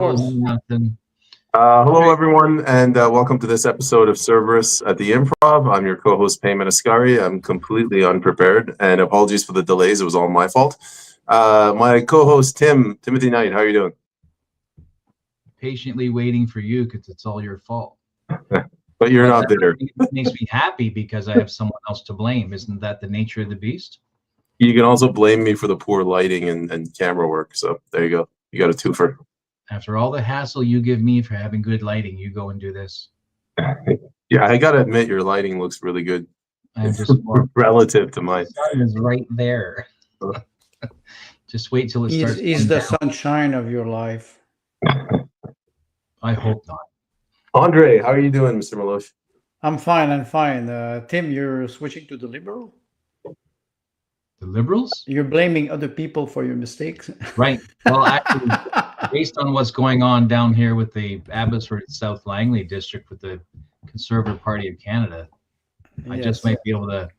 course. Hello, everyone, and welcome to this episode of Cerberus at The Improv. I'm your co-host, Payman Ascari. I'm completely unprepared, and apologies for the delays. It was all my fault. My co-host, Timothy Knight, how are you doing? Patiently waiting for you because it's all your fault. But you're not bitter. It makes me happy because I have someone else to blame. Isn't that the nature of the beast? You can also blame me for the poor lighting and camera work. So there you go. You got a twofer. After all the hassle you give me for having good lighting, you go and do this. Yeah, I got to admit, your lighting looks really good. I'm just relative to mine. The sun is right there. Just wait till it starts. He's the sunshine of your life. I hope not. Andre, how are you doing, Mr. Milosh? I'm fine. Tim, you're switching to the liberal? The liberals? You're blaming other people for your mistakes? Right. Well, actually, based on what's going on down here with the Abbotsford South Langley district with the Conservative Party of Canada, I just might be able to.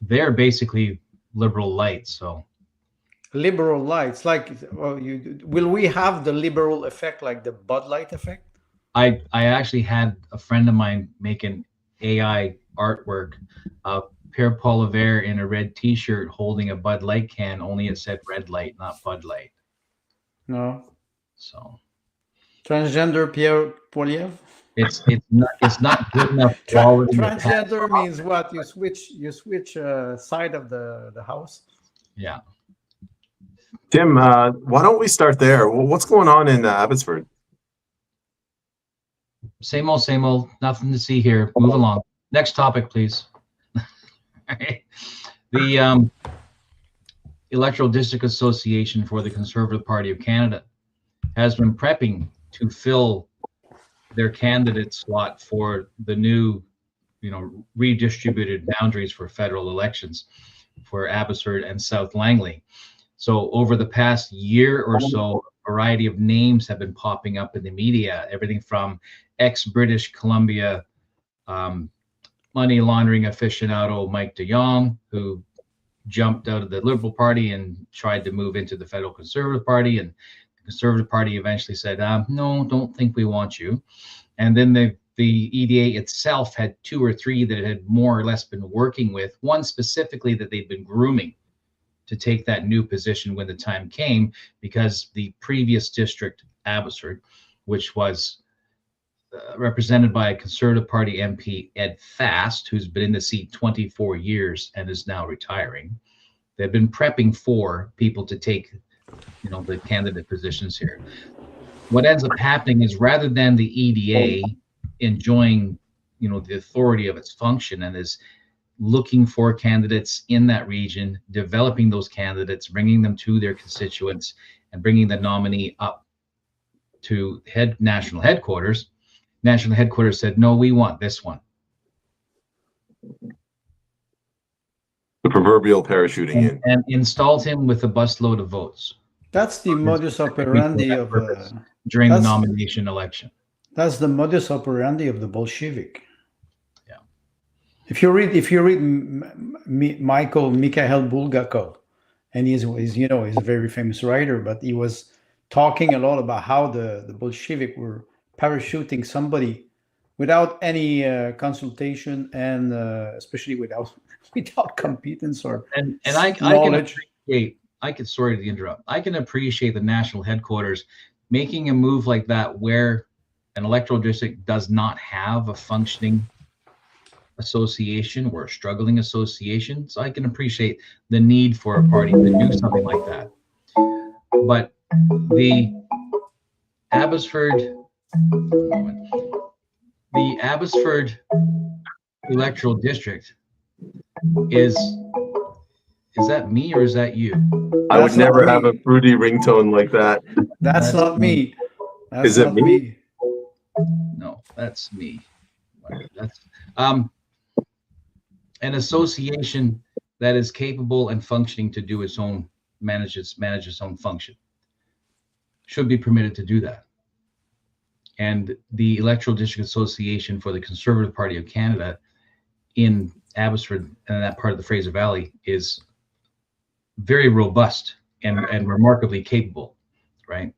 They're basically liberal light, so. Liberal lights, like, well, will we have the liberal effect, like the Bud Light effect? I actually had a friend of mine make an AI artwork of Pierre Polivier in a red T-shirt holding a Bud Light can, only it said red light, not Bud Light. No. So. Transgender Pierre Polivier? It's not good enough quality. Transgender means what? You switch side of the house? Yeah. Tim, why don't we start there? What's going on in Abbotsford? Same old. Nothing to see here. Move along. Next topic, please. The Electoral District Association for the Conservative Party of Canada has been prepping to fill their candidate slot for the new, redistributed boundaries for federal elections for Abbotsford and South Langley. So over the past year or so, a variety of names have been popping up in the media, everything from ex-British Columbia money laundering aficionado Mike de Jong, who jumped out of the Liberal Party and tried to move into the Federal Conservative Party. And the Conservative Party eventually said, no, don't think we want you. And then the EDA itself had two or three that it had more or less been working with, one specifically that they'd been grooming to take that new position when the time came, because the previous district, Abbotsford, which was represented by a Conservative Party MP, Ed Fast, who's been in the seat 24 years and is now retiring. They've been prepping for people to take, the candidate positions here. What ends up happening is, rather than the EDA enjoying, the authority of its function and is looking for candidates in that region, developing those candidates, bringing them to their constituents, and bringing the nominee up to national headquarters. National headquarters said, no, we want this one. The proverbial parachuting in. And installed him with a busload of votes. That's the modus operandi of during the nomination election. That's the modus operandi of the Bolshevik. Yeah. If you read Mikhail Bulgakov, and he's a very famous writer, but he was talking a lot about how the Bolshevik were parachuting somebody without any consultation and especially without competence or knowledge. Sorry to interrupt. I can appreciate the national headquarters making a move like that where an electoral district does not have a functioning association or a struggling association. So I can appreciate the need for a party to do something like that. But the Abbotsford electoral district is that me or is that you? I would never have a fruity ringtone like that. That's not me. Is it me? No, that's me. That's an association that is capable and functioning to do its own manage its own function should be permitted to do that. And the Electoral District Association for the Conservative Party of Canada in Abbotsford and that part of the Fraser Valley is very robust and remarkably capable, right?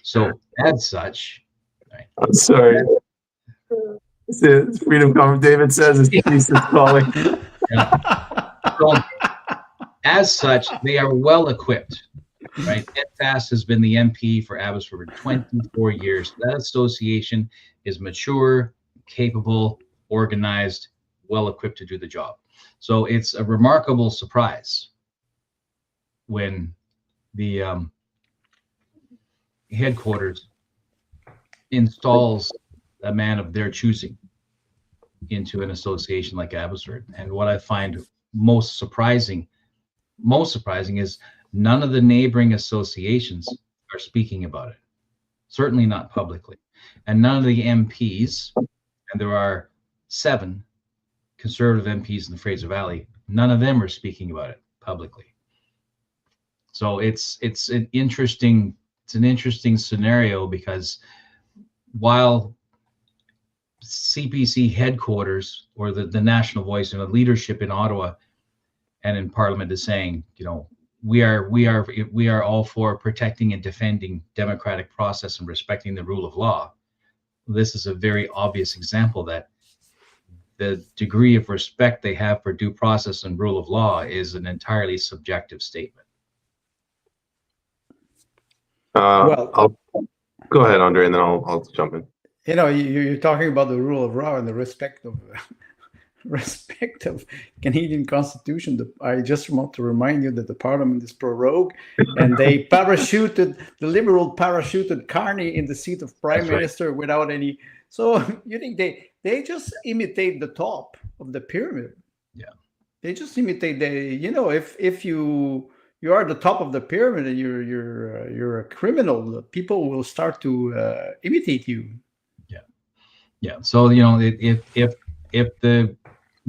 So as such, right, I'm sorry. It's Freedom Conference. David says it's peace is calling. so as such, they are well equipped, right? EdFast has been the MP for Abbotsford for 24 years. That association is mature, capable, organized, well equipped to do the job. So it's a remarkable surprise when the headquarters installs a man of their choosing into an association like Abbotsford. And what I find most surprising is none of the neighboring associations are speaking about it. Certainly not publicly. And none of the MPs, and there are 7 Conservative MPs in the Fraser Valley, none of them are speaking about it publicly. So it's an interesting scenario, because while CPC headquarters, or the national voice and the leadership in Ottawa and in Parliament, is saying, we are all for protecting and defending democratic process and respecting the rule of law. This is a very obvious example that the degree of respect they have for due process and rule of law is an entirely subjective statement. I'll go ahead, Andre, and then I'll jump in. You're talking about the rule of law and the respect of Canadian Constitution. I just want to remind you that the Parliament is prorogued, and the Liberal parachuted Carney in the seat of Prime Minister without any. So you think they just imitate the top of the pyramid? Yeah, they just imitate if you are the top of the pyramid and you're a criminal, people will start to imitate you. Yeah. So if the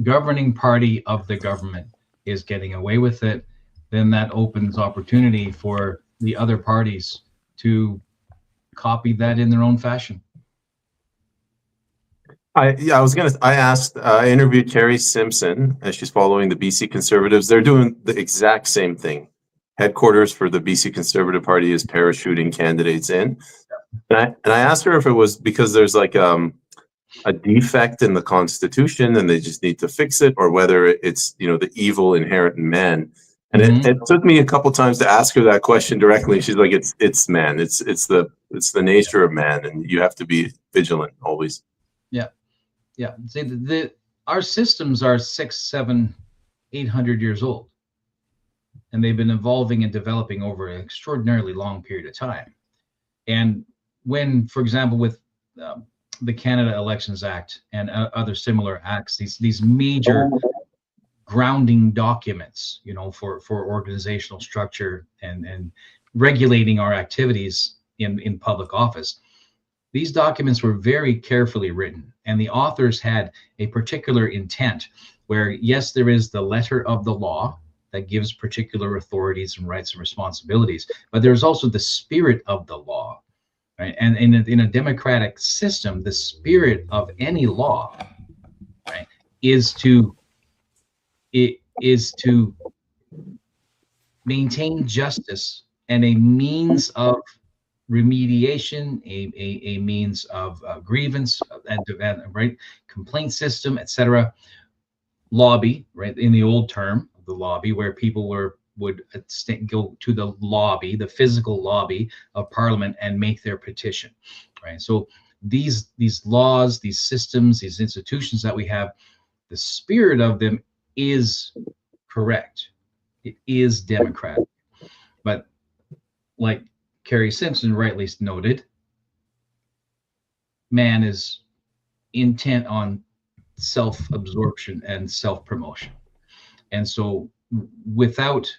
governing party of the government is getting away with it, then that opens opportunity for the other parties to copy that in their own fashion. I interviewed Carrie Simpson, as she's following the BC Conservatives. They're doing the exact same thing. Headquarters for the BC Conservative Party is parachuting candidates in. And I asked her if it was because there's like a defect in the Constitution and they just need to fix it, or whether it's the evil inherent in man. And it took me a couple times to ask her that question directly. She's like, it's man, it's the nature of man, and you have to be vigilant always. Yeah. See, our systems are 600, 700, 800 years old, and they've been evolving and developing over an extraordinarily long period of time. And when, for example, with the Canada Elections Act and other similar acts, these major grounding documents, for organizational structure and regulating our activities in public office, these documents were very carefully written, and the authors had a particular intent where, yes, there is the letter of the law that gives particular authorities and rights and responsibilities, but there's also the spirit of the law. Right? And in a democratic system, the spirit of any law, right, is to maintain justice and a means of remediation, a means of grievance and right, complaint system, etc. Lobby, right, in the old term, the lobby, where people would go to the lobby, the physical lobby of Parliament, and make their petition, right? So these laws, these systems, these institutions that we have, the spirit of them is correct. It is democratic. But like Carrie Simpson rightly noted, man is intent on self-absorption and self-promotion. And so without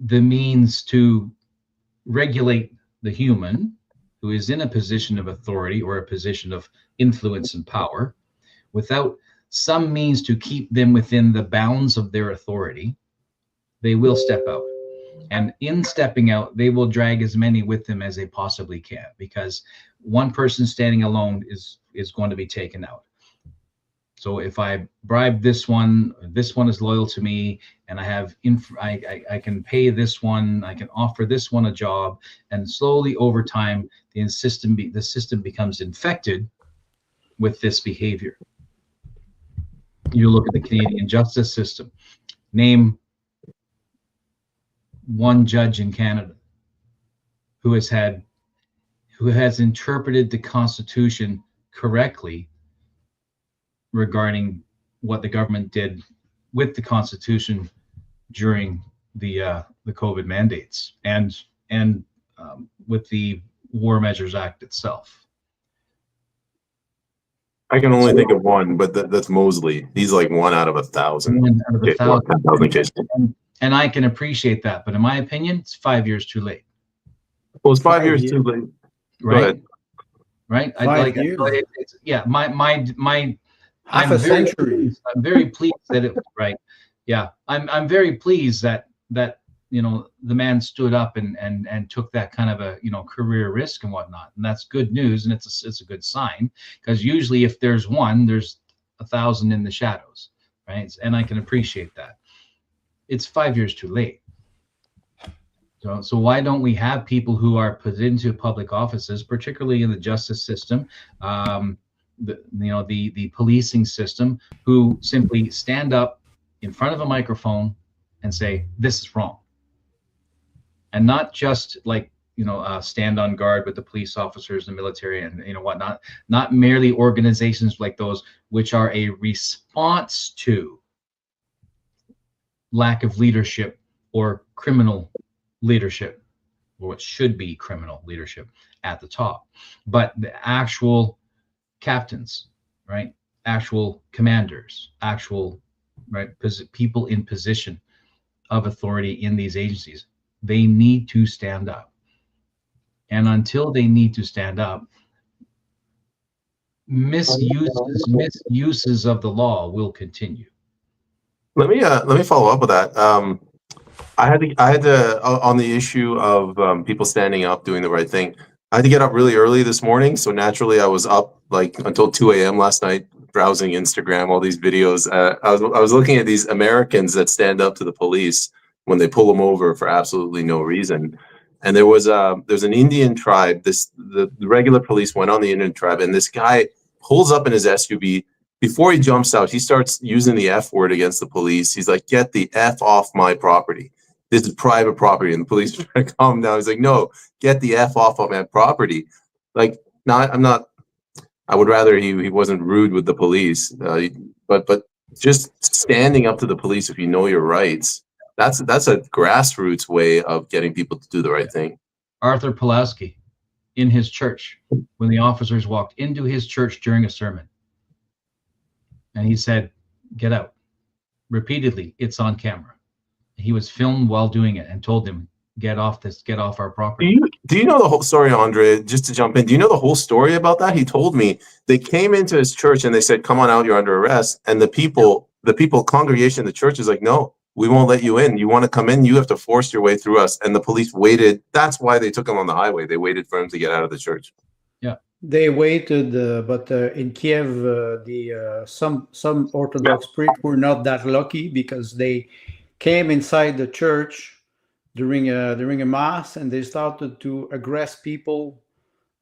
the means to regulate the human who is in a position of authority or a position of influence and power, without some means to keep them within the bounds of their authority, they will step out. And in stepping out, they will drag as many with them as they possibly can, because one person standing alone is going to be taken out. So if I bribe this one is loyal to me, and I can pay this one, I can offer this one a job, and slowly over time, the system becomes infected with this behavior. You look at the Canadian justice system. Name one judge in Canada who has interpreted the Constitution correctly regarding what the government did with the Constitution during the COVID mandates and with the War Measures Act itself. I can only think of one, but that's Mosley. He's like 1 out of 1,000. 1 out of 1,000. 10,000 cases. And I can appreciate that, but in my opinion, it's 5 years too late. Well, it's 5 years too late. Right? Go ahead. Right? Five years. Yeah, my half a century. I'm very pleased that it right. Yeah, I'm very pleased that the man stood up and took that kind of a career risk and whatnot, and that's good news, and it's a good sign, because usually if there's one, there's 1,000 in the shadows, right? And I can appreciate that. It's 5 years too late. So why don't we have people who are put into public offices, particularly in the justice system, the policing system, who simply stand up in front of a microphone and say, this is wrong, and not just stand on guard with the police officers and military and whatnot, not merely organizations like those which are a response to lack of leadership or criminal leadership, or what should be criminal leadership at the top, but the actual captains, right? Actual commanders, actual people in position of authority in these agencies. They need to stand up. And until they need to stand up, misuses of the law will continue. Let me follow up with that. I had to on the issue of people standing up, doing the right thing. I had to get up really early this morning, so naturally I was up like until 2 a.m. last night, browsing Instagram, all these videos. I was looking at these Americans that stand up to the police when they pull them over for absolutely no reason. And there's an Indian tribe. The regular police went on the Indian tribe, and this guy pulls up in his SUV. Before he jumps out, he starts using the F word against the police. He's like, "Get the F off my property. This is private property." And the police are trying to calm him down. He's like, "No, get the F off of my property." Like, I would rather he wasn't rude with the police, but just standing up to the police if you know your rights, that's a grassroots way of getting people to do the right thing. Arthur Pulaski, in his church, when the officers walked into his church during a sermon, and he said, "Get out." Repeatedly, it's on camera. He was filmed while doing it and told them, get off our property. Do you know the whole story, Andre? Just to jump in, do you know the whole story about that? He told me they came into his church and they said, "Come on out, you're under arrest." And the congregation in the church is like, "No, we won't let you in. You want to come in, you have to force your way through us." And the police waited. That's why they took him on the highway. They waited for him to get out of the church. Yeah. They waited, but in Kiev, some Orthodox priests were not that lucky, because they came inside the church during a mass and they started to aggress people.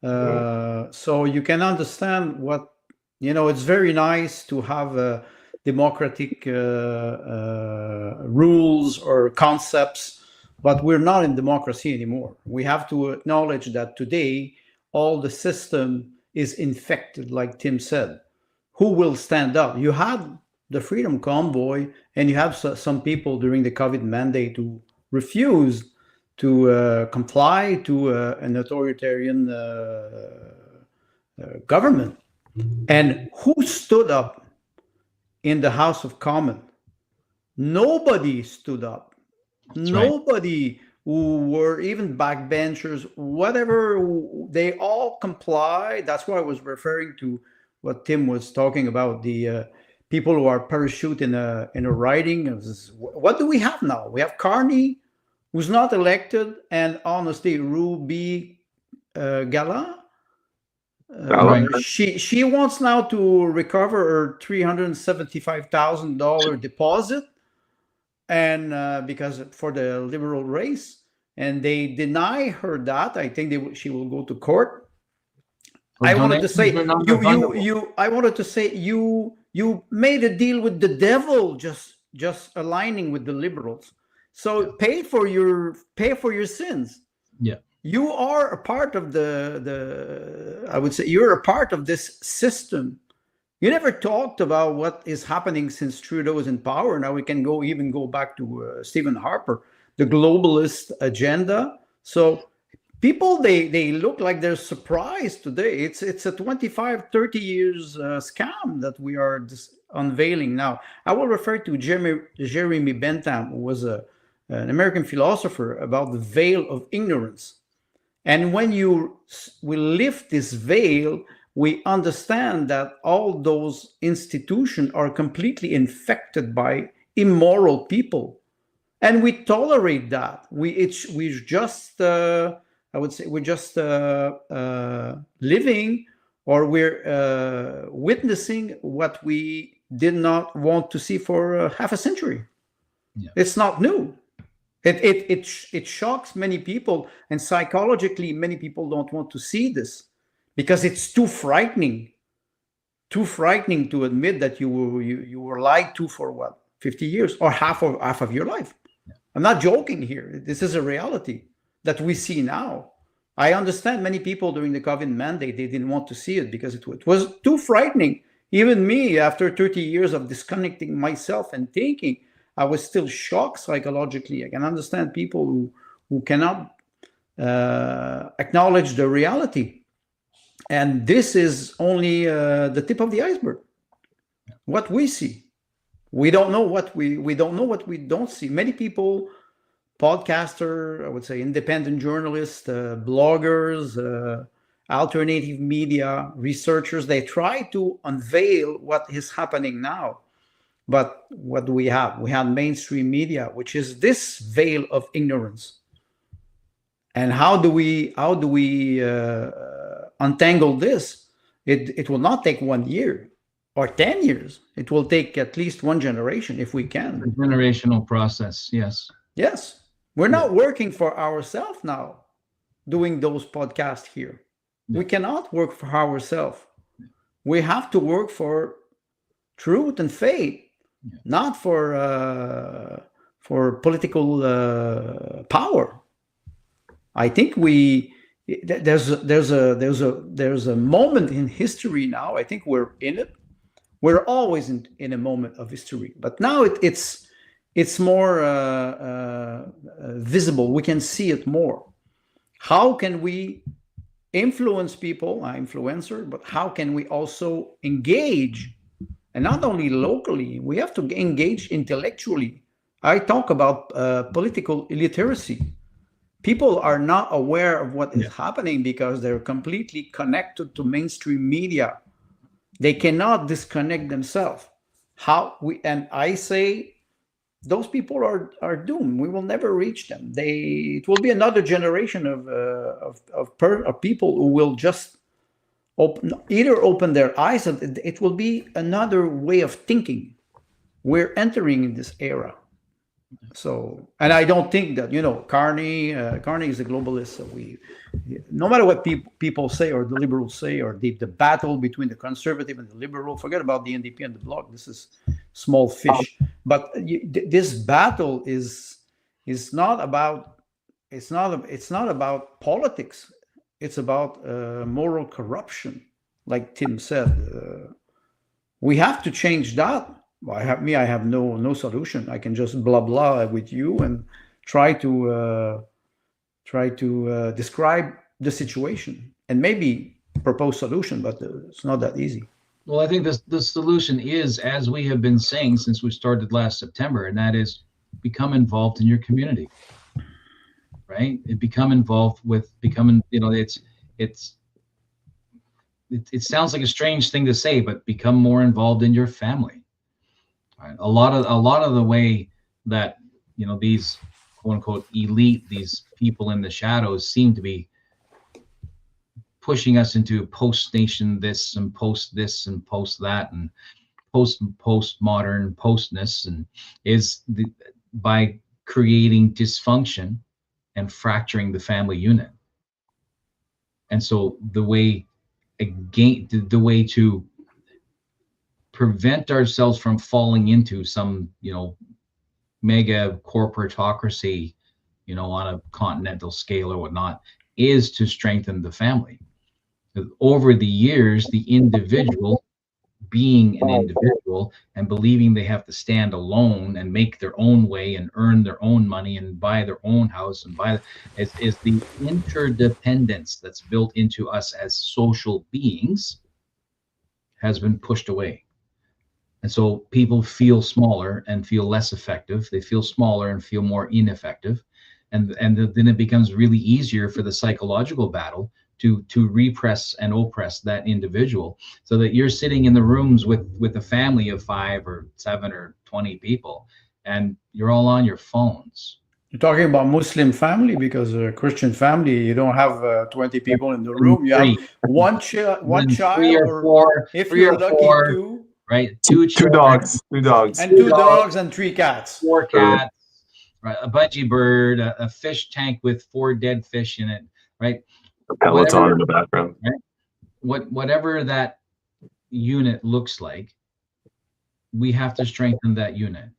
So you can understand what, it's very nice to have democratic rules or concepts, but we're not in democracy anymore. We have to acknowledge that today all the system is infected, like Tim said. Who will stand up? You had the Freedom Convoy, and you have some people during the COVID mandate who refused to comply to an authoritarian government. And who stood up in the House of Commons? Nobody stood up. That's Nobody. Right. Who were even backbenchers, whatever, they all complied. That's why I was referring to what Tim was talking about, the people who are parachute in a riding. What do we have now? We have Carney, who's not elected, and honestly, Ruby Gala. Right. She wants now to recover her $375,000 deposit, and because for the liberal race, and they deny her that. I think she will go to court. I wanted to say I wanted to say you made a deal with the devil, just aligning with the liberals. So pay for your sins. Yeah. You are a part of I would say you're a part of this system. You never talked about what is happening since Trudeau is in power. Now we can even go back to Stephen Harper, the globalist agenda. So people, they look like they're surprised today. It's a 25, 30 years scam that we are unveiling now. I will refer to Jeremy Bentham, who was an American philosopher, about the veil of ignorance. And when we lift this veil, we understand that all those institutions are completely infected by immoral people. And we tolerate that. We just, I would say, we're just living, or we're witnessing what we did not want to see for half a century. Yeah. It's not new. It shocks many people, and psychologically, many people don't want to see this because it's too frightening to admit that you were lied to for what, 50 years or half of your life. Yeah. I'm not joking here. This is a reality that we see now. I understand many people during the COVID mandate, they didn't want to see it because it was too frightening. Even me, after 30 years of disconnecting myself and thinking, I was still shocked psychologically. I can understand people who cannot acknowledge the reality. And this is only the tip of the iceberg. What we see, we don't know what we don't know what we don't see. Many people, podcaster, I would say, independent journalists, bloggers, alternative media researchers, they try to unveil what is happening now. But what do we have? We have mainstream media, which is this veil of ignorance. And how do we untangle this? It will not take 1 year or 10 years. It will take at least one generation if we can. A generational process, yes. Yes. We're not working for ourselves now, doing those podcasts here. Yeah. We cannot work for ourselves. Yeah. We have to work for truth and faith. Yeah. Not for political power. I think there's a moment in history now. I think we're in it. We're always in a moment of history, but now it's more visible. We can see it more. How can we influence people? Influencer, but how can we also engage? And not only locally, we have to engage intellectually. I talk about political illiteracy. People are not aware of what is happening because they're completely connected to mainstream media. They cannot disconnect themselves. And I say, those people are doomed. We will never reach them. It will be another generation of people who will just open their eyes, and it will be another way of thinking. We're entering in this era. So, and I don't think that, Carney is a globalist. So no matter what people say or the liberals say, or the battle between the conservative and the liberal, forget about the NDP and the Bloc. This is small fish. But this battle is not about politics. It's about moral corruption, like Tim said. We have to change that. I have no solution. I can just blah blah with you and try to describe the situation and maybe propose solution, but it's not that easy. Well, I think the solution is, as we have been saying since we started last September, and that is become involved in your community. Right? Becoming, it sounds like a strange thing to say, but become more involved in your family. Right? A lot of the way that, these quote unquote elite, these people in the shadows seem to be pushing us into post-nation this and post this and post that and postmodern postness, and by creating dysfunction and fracturing the family unit. And so the way to prevent ourselves from falling into some, mega corporatocracy, on a continental scale or whatnot, is to strengthen the family. Over the years, the individual being an individual and believing they have to stand alone and make their own way and earn their own money and buy their own house and is the interdependence that's built into us as social beings has been pushed away. And so people feel smaller and feel less effective. They feel smaller and feel more ineffective. And then it becomes really easier for the psychological battle to repress and oppress that individual, so that you're sitting in the rooms with a family of 5 or 7 or 20 people, and you're all on your phones. You're talking about Muslim family, because a Christian family, you don't have 20 people in the room. You have one child, or 4, if you're lucky, 2. Right, two dogs, and 2 dogs and 3 cats, 4 cats, right? A budgie bird, a fish tank with 4 dead fish in it, right? A peloton in the background. Right? Whatever that unit looks like, we have to strengthen that unit.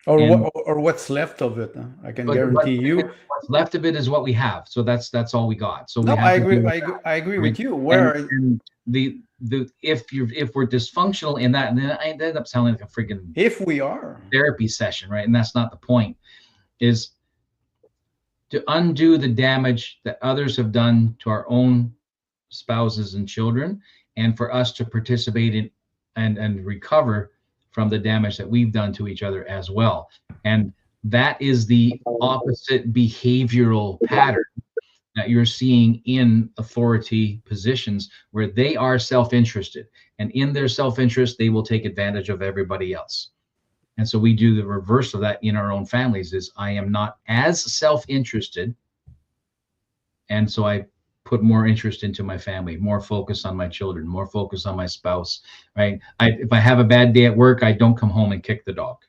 Or what's left of it. I can guarantee you, what's left of it is what we have. So that's all we got. So I agree with you. And if we're dysfunctional in that, and then I end up sounding like a freaking therapy session, right? And that's not the point. Is to undo the damage that others have done to our own spouses and children, and for us to participate in and recover from the damage that we've done to each other as well. And that is the opposite behavioral pattern that you're seeing in authority positions, where they are self-interested, and in their self-interest, they will take advantage of everybody else. And so we do the reverse of that in our own families. Is I am not as self-interested, and so I put more interest into my family, more focus on my children, more focus on my spouse, right? If I have a bad day at work, I don't come home and kick the dog.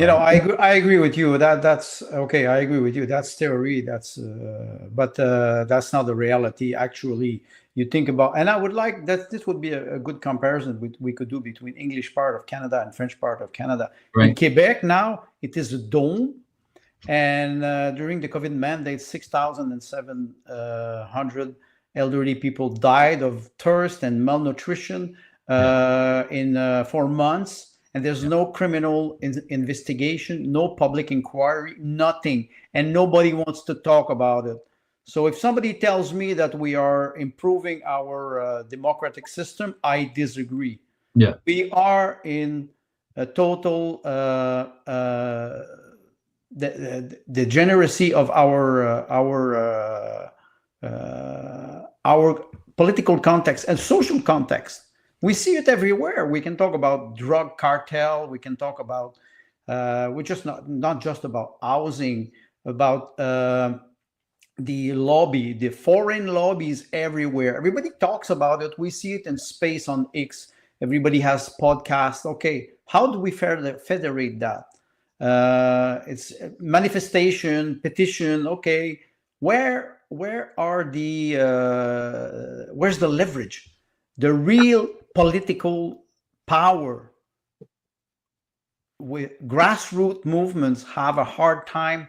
I agree with you. That's okay. I agree with you. That's theory. But that's not the reality. Actually, you think about, and I would like that. This would be a good comparison we could do between English part of Canada and French part of Canada. Right. In Quebec now, it is a dome, and during the COVID mandate, 6,700 elderly people died of thirst and malnutrition in 4 months. And there's no criminal investigation, no public inquiry, nothing. And nobody wants to talk about it. So if somebody tells me that we are improving our democratic system, I disagree. Yeah, we are in a total degeneracy of our political context and social context. We see it everywhere. We can talk about drug cartel. We can talk about, we're just not just about housing, about the lobby, the foreign lobbies everywhere. Everybody talks about it. We see it in space on X. Everybody has podcasts. Okay, how do we federate that? It's manifestation, petition. Okay, where are the where's the leverage? The real political power. With grassroots movements have a hard time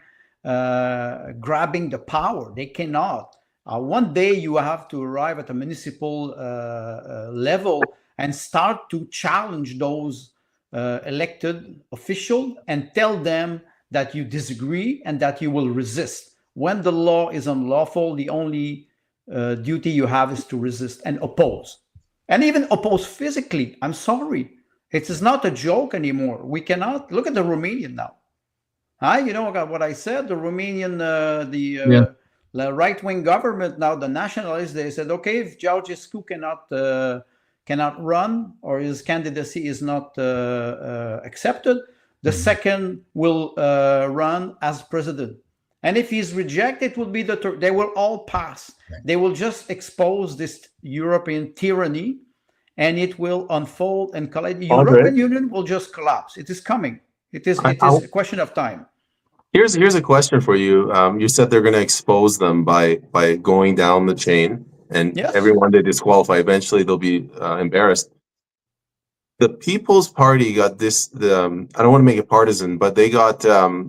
grabbing the power. They cannot. One day you have to arrive at a municipal level and start to challenge those elected officials and tell them that you disagree and that you will resist. When the law is unlawful, the only duty you have is to resist and oppose. And even oppose physically. I'm sorry. It is not a joke anymore. We cannot look at the Romanian now. You know what I said? The Romanian, the right-wing government now, the nationalists, they said, okay, if Ceausescu cannot run or his candidacy is not accepted, the second will run as president. And if he's rejected, it will be they will all pass. Right. They will just expose this European tyranny, and it will unfold and collide. The European Union will just collapse. It is coming. It is a question of time. Here's a question for you. You said they're going to expose them by going down the chain, and everyone they disqualify, eventually they'll be embarrassed. The People's Party got this. I don't want to make it partisan, but they got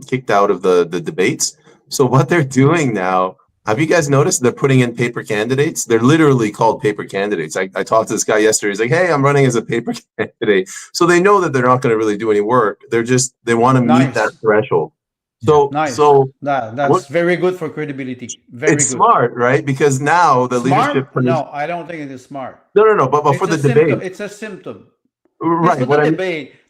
kicked out of the debates. So what they're doing now, have you guys noticed? They're putting in paper candidates. They're literally called paper candidates. I talked to this guy yesterday. He's like, "Hey, I'm running as a paper candidate." So they know that they're not going to really do any work. They want to meet that threshold. So that's very good for credibility. It's smart, right? Because now the leadership. No, I don't think it is smart. No. But for the debate, it's a symptom. Right.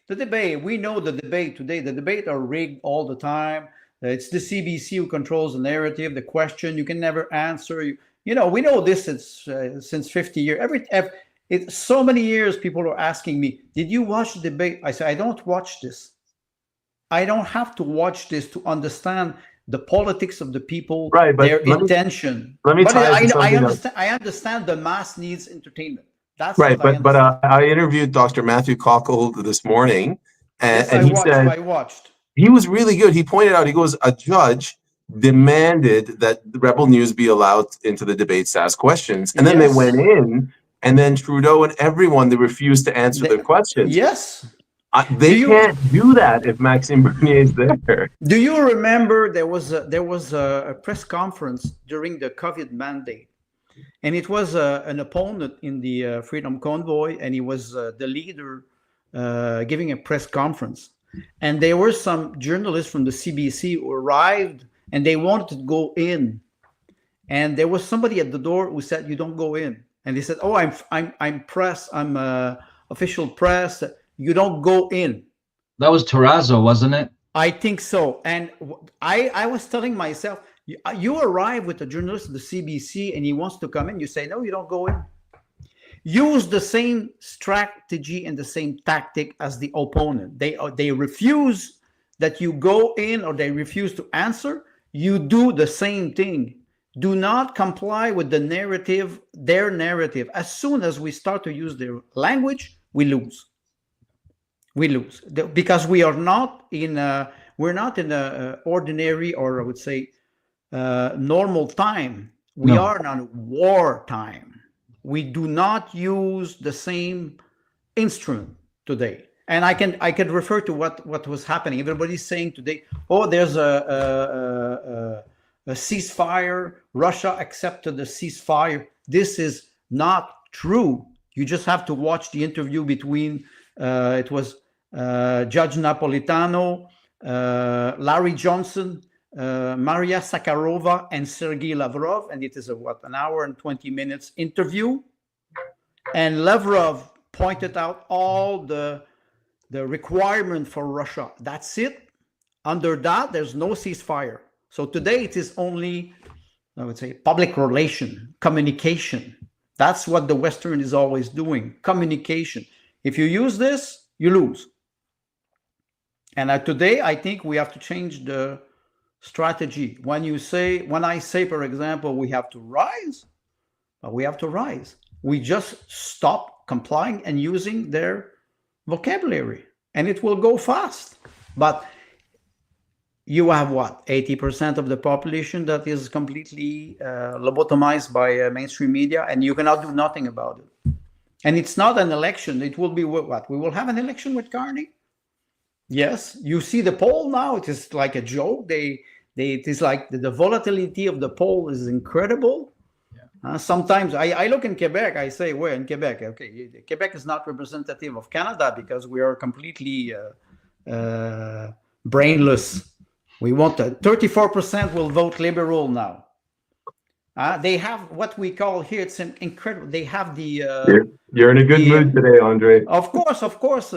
The debate. We know the debate today. The debate are rigged all the time. It's the CBC who controls the narrative, the question. You can never answer. We know this since 50 years. So many years people are asking me, "Did you watch the debate?" I say, "I don't watch this. I don't have to watch this to understand the politics of the people, their intention." I understand the mass needs entertainment. That's right. But I interviewed Dr. Matthew Cockle this morning, and he said I watched. He was really good. He pointed out, he goes, a judge demanded that Rebel News be allowed into the debates to ask questions. And then they went in, and then Trudeau and everyone, they refused to answer their questions. Yes. They can't do that if Maxime Bernier is there. Do you remember there was a press conference during the COVID mandate? And it was an opponent in the Freedom Convoy, and he was the leader giving a press conference. And there were some journalists from the CBC who arrived, and they wanted to go in. And there was somebody at the door who said, "You don't go in." And they said, "Oh, I'm press. I'm official press. You don't go in." That was Terrazzo, wasn't it? I think so. And I was telling myself, you arrive with a journalist at the CBC and he wants to come in. You say, "No, you don't go in." Use the same strategy and the same tactic as the opponent. They refuse that you go in, or they refuse to answer. You do the same thing. Do not comply with the narrative, their narrative. As soon as we start to use their language, we lose. We lose because we're not in a ordinary, or I would say normal time. We are in war time. We do not use the same instrument today. And I can refer to what was happening. Everybody's saying today, "Oh, there's a ceasefire. Russia accepted the ceasefire." This is not true. You just have to watch the interview between it was Judge Napolitano, Larry Johnson, Maria Sakharova, and Sergei Lavrov, and it is an hour and 20 minutes interview. And Lavrov pointed out all the requirement for Russia. That's it. Under that, there's no ceasefire. So today it is only, I would say, public relation, communication. That's what the Western is always doing, communication. If you use this, you lose. And today, I think we have to change the strategy. When I say, for example, we have to rise, we have to rise. We just stop complying and using their vocabulary, and it will go fast. But you have 80% of the population that is completely lobotomized by mainstream media, and you cannot do nothing about it. And it's not an election. It will be what? We will have an election with Carney. Yes, you see the poll now. It is like a joke. It is like the volatility of the poll is incredible. Sometimes I look in Quebec, I say, we're in Quebec. Okay, Quebec is not representative of Canada because we are completely brainless. We want 34% will vote Liberal now. They have what we call here, it's incredible. They have the... You're in a good mood today, Andre. Of course.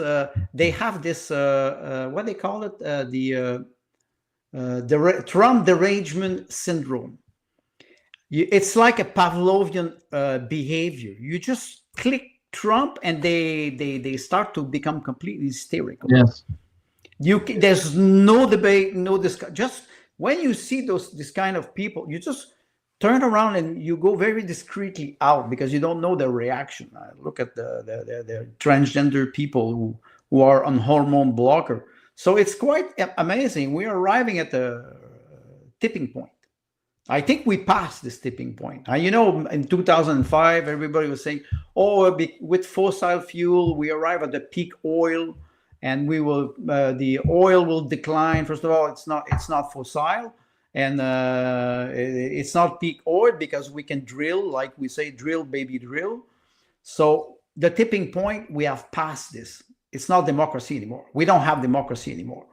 They have this, what they call it, the Trump derangement syndrome. It's like a Pavlovian behavior. You just click Trump and they start to become completely hysterical. Yes. There's no debate, no discussion. Just when you see this kind of people, you just turn around and you go very discreetly out because you don't know their reaction. Look at the transgender people who are on hormone blocker. So it's quite amazing. We are arriving at the tipping point. I think we passed this tipping point. In 2005, everybody was saying, "Oh, with fossil fuel, we arrive at the peak oil, and the oil will decline." First of all, it's not fossil, and it's not peak oil because we can drill, like we say, drill, baby, drill. So the tipping point, we have passed this. It's not democracy anymore. We don't have democracy anymore.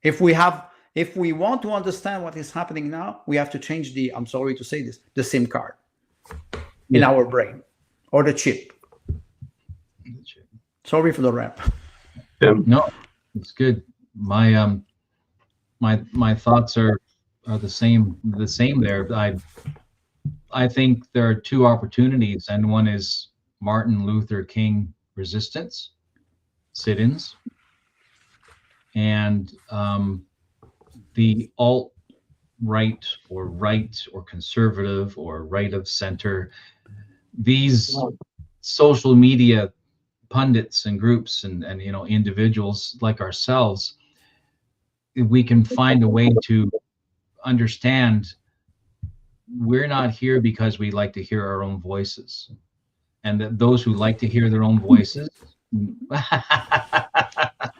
If we want to understand what is happening now, we have to change I'm sorry to say this, the SIM card in our brain, or the chip. Sorry for the rap. No, it's good. My thoughts are the same there. I think there are two opportunities, and one is Martin Luther King resistance, sit-ins, and the alt-right or conservative or right of center, these social media pundits and groups and individuals like ourselves, we can find a way to understand we're not here because we like to hear our own voices, and that those who like to hear their own voices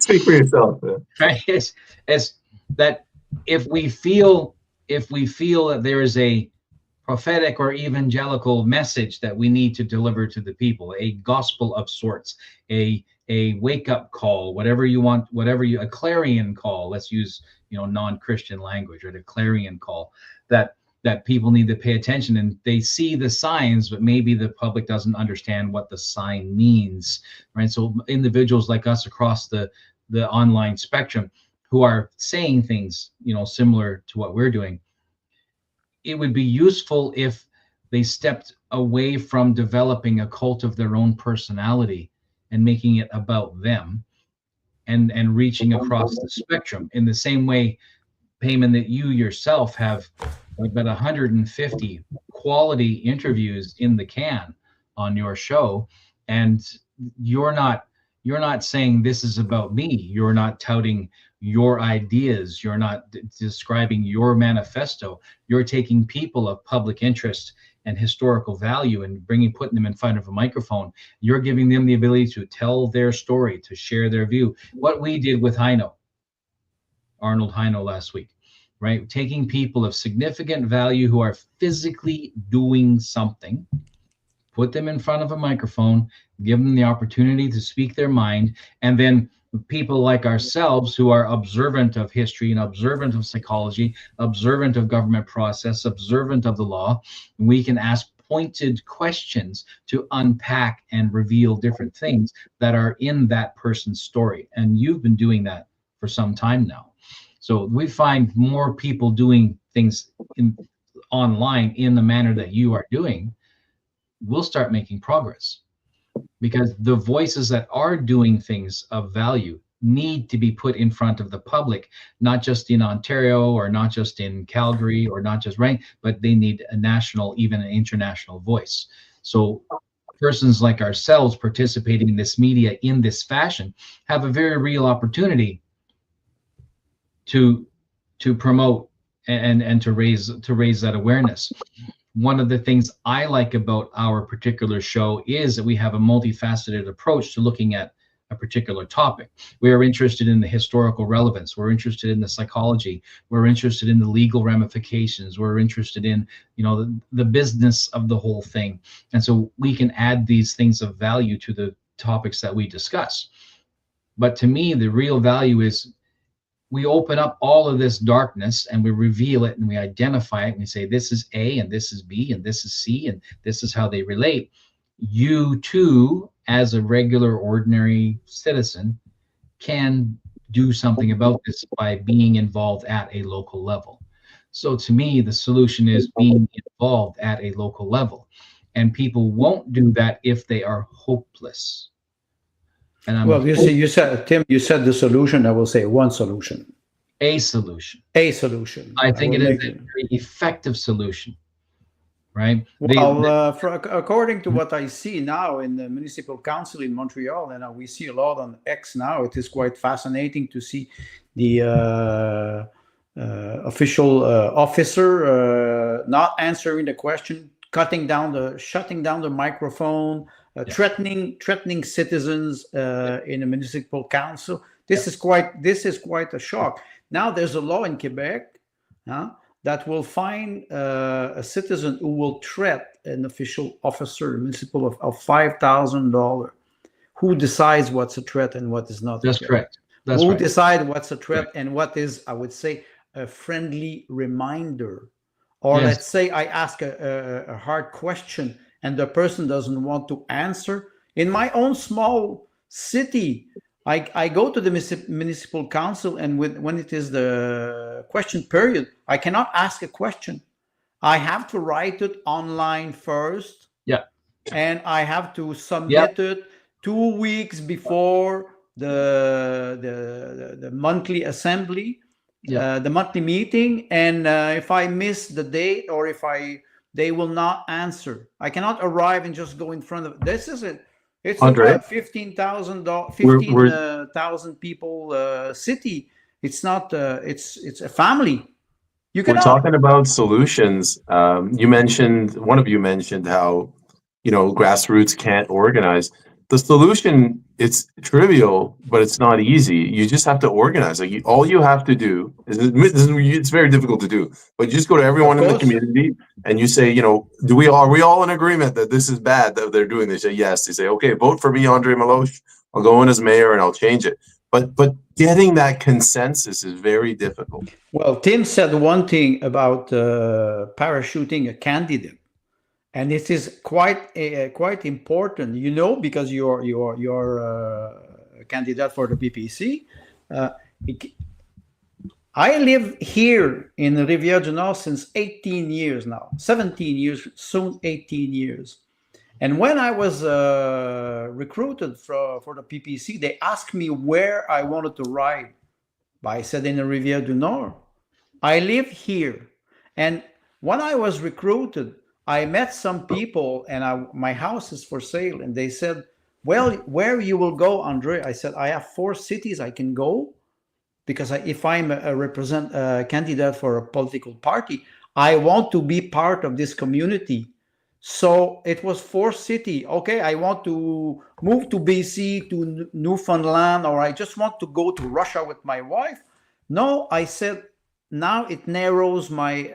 speak for yourself. Right? It's that if we feel that there is a prophetic or evangelical message that we need to deliver to the people, a gospel of sorts, a wake-up call, whatever you want, a clarion call, let's use non-Christian language, or the clarion call, that people need to pay attention, and they see the signs, but maybe the public doesn't understand what the sign means, right? So individuals like us across the online spectrum who are saying things similar to what we're doing, it would be useful if they stepped away from developing a cult of their own personality and making it about them, and reaching across the spectrum in the same way, Payman, that you yourself have about 150 quality interviews in the can on your show, and you're not saying this is about me. You're not touting your ideas. You're not describing your manifesto. You're taking people of public interest and historical value and putting them in front of a microphone. You're giving them the ability to tell their story, to share their view. What we did with Arnold Heino last week, right? Taking people of significant value who are physically doing something, put them in front of a microphone, give them the opportunity to speak their mind, and then people like ourselves who are observant of history and observant of psychology, observant of government process, observant of the law, we can ask pointed questions to unpack and reveal different things that are in that person's story. And you've been doing that for some time now. So we find more people doing things online in the manner that you are doing, we'll start making progress, because the voices that are doing things of value need to be put in front of the public, not just in Ontario or not just in Calgary or not just but they need a national, even an international voice. So persons like ourselves participating in this media in this fashion have a very real opportunity to promote and to raise that awareness. One of the things I like about our particular show is that we have a multifaceted approach to looking at a particular topic. We are interested in the historical relevance. We're interested in the psychology. We're interested in the legal ramifications. We're interested in, the business of the whole thing. And so we can add these things of value to the topics that we discuss. But to me, the real value is we open up all of this darkness and we reveal it and we identify it and we say, this is A and this is B and this is C and this is how they relate. You too, as a regular, ordinary citizen, can do something about this by being involved at a local level. So to me, the solution is being involved at a local level. And people won't do that if they are hopeless. And you said, Tim, you said the solution. I will say one solution. a solution. A solution. I think will it is make a it. very effective solution, right? Well, according to what I see now in the municipal council in Montreal, and we see a lot on X now, it is quite fascinating to see the official officer not answering the question, shutting down the microphone, threatening citizens in a municipal council. This is quite a shock. Now there's a law in Quebec that will fine a citizen who will threat an official officer, municipal of $5,000. Who decides what's a threat and what is not? That's correct. That's who right. decide what's a threat and what is, I would say, a friendly reminder? Or Yes. let's say I ask a hard question and the person doesn't want to answer. In my own small city, I go to the municipal council, and when it is the question period, I cannot ask a question. I have to write it online first. Yeah. And I have to submit it 2 weeks before the monthly assembly, the monthly meeting. And if I miss the date, or if they will not answer, I cannot arrive and just go in front of this. Is it? It's Andre, a 15,000 people city. It's not. It's a family. You we're talking about solutions. One of you mentioned how grassroots can't organize. The solution, it's trivial, but it's not easy. You just have to organize. Like all you have to do it's very difficult to do, but you just go to everyone in the community and you say, are we all in agreement that this is bad that they're doing? They say yes. They say, okay, vote for me, Andre Meloche. I'll go in as mayor and I'll change it. But getting that consensus is very difficult. Well, Tim said one thing about parachuting a candidate. And it is quite important, because you're a candidate for the PPC. I live here in Rivière du Nord since 18 years now, 17 years, soon 18 years. And when I was recruited for the PPC, they asked me where I wanted to ride. I said in the Rivière du Nord. I live here. And when I was recruited, I met some people, and my house is for sale. And they said, well, where you will go, Andre? I said, I have 4 cities I can go, because if I'm a candidate for a political party, I want to be part of this community. So it was 4 cities. Okay, I want to move to BC, to Newfoundland, or I just want to go to Russia with my wife. No, I said, now it narrows my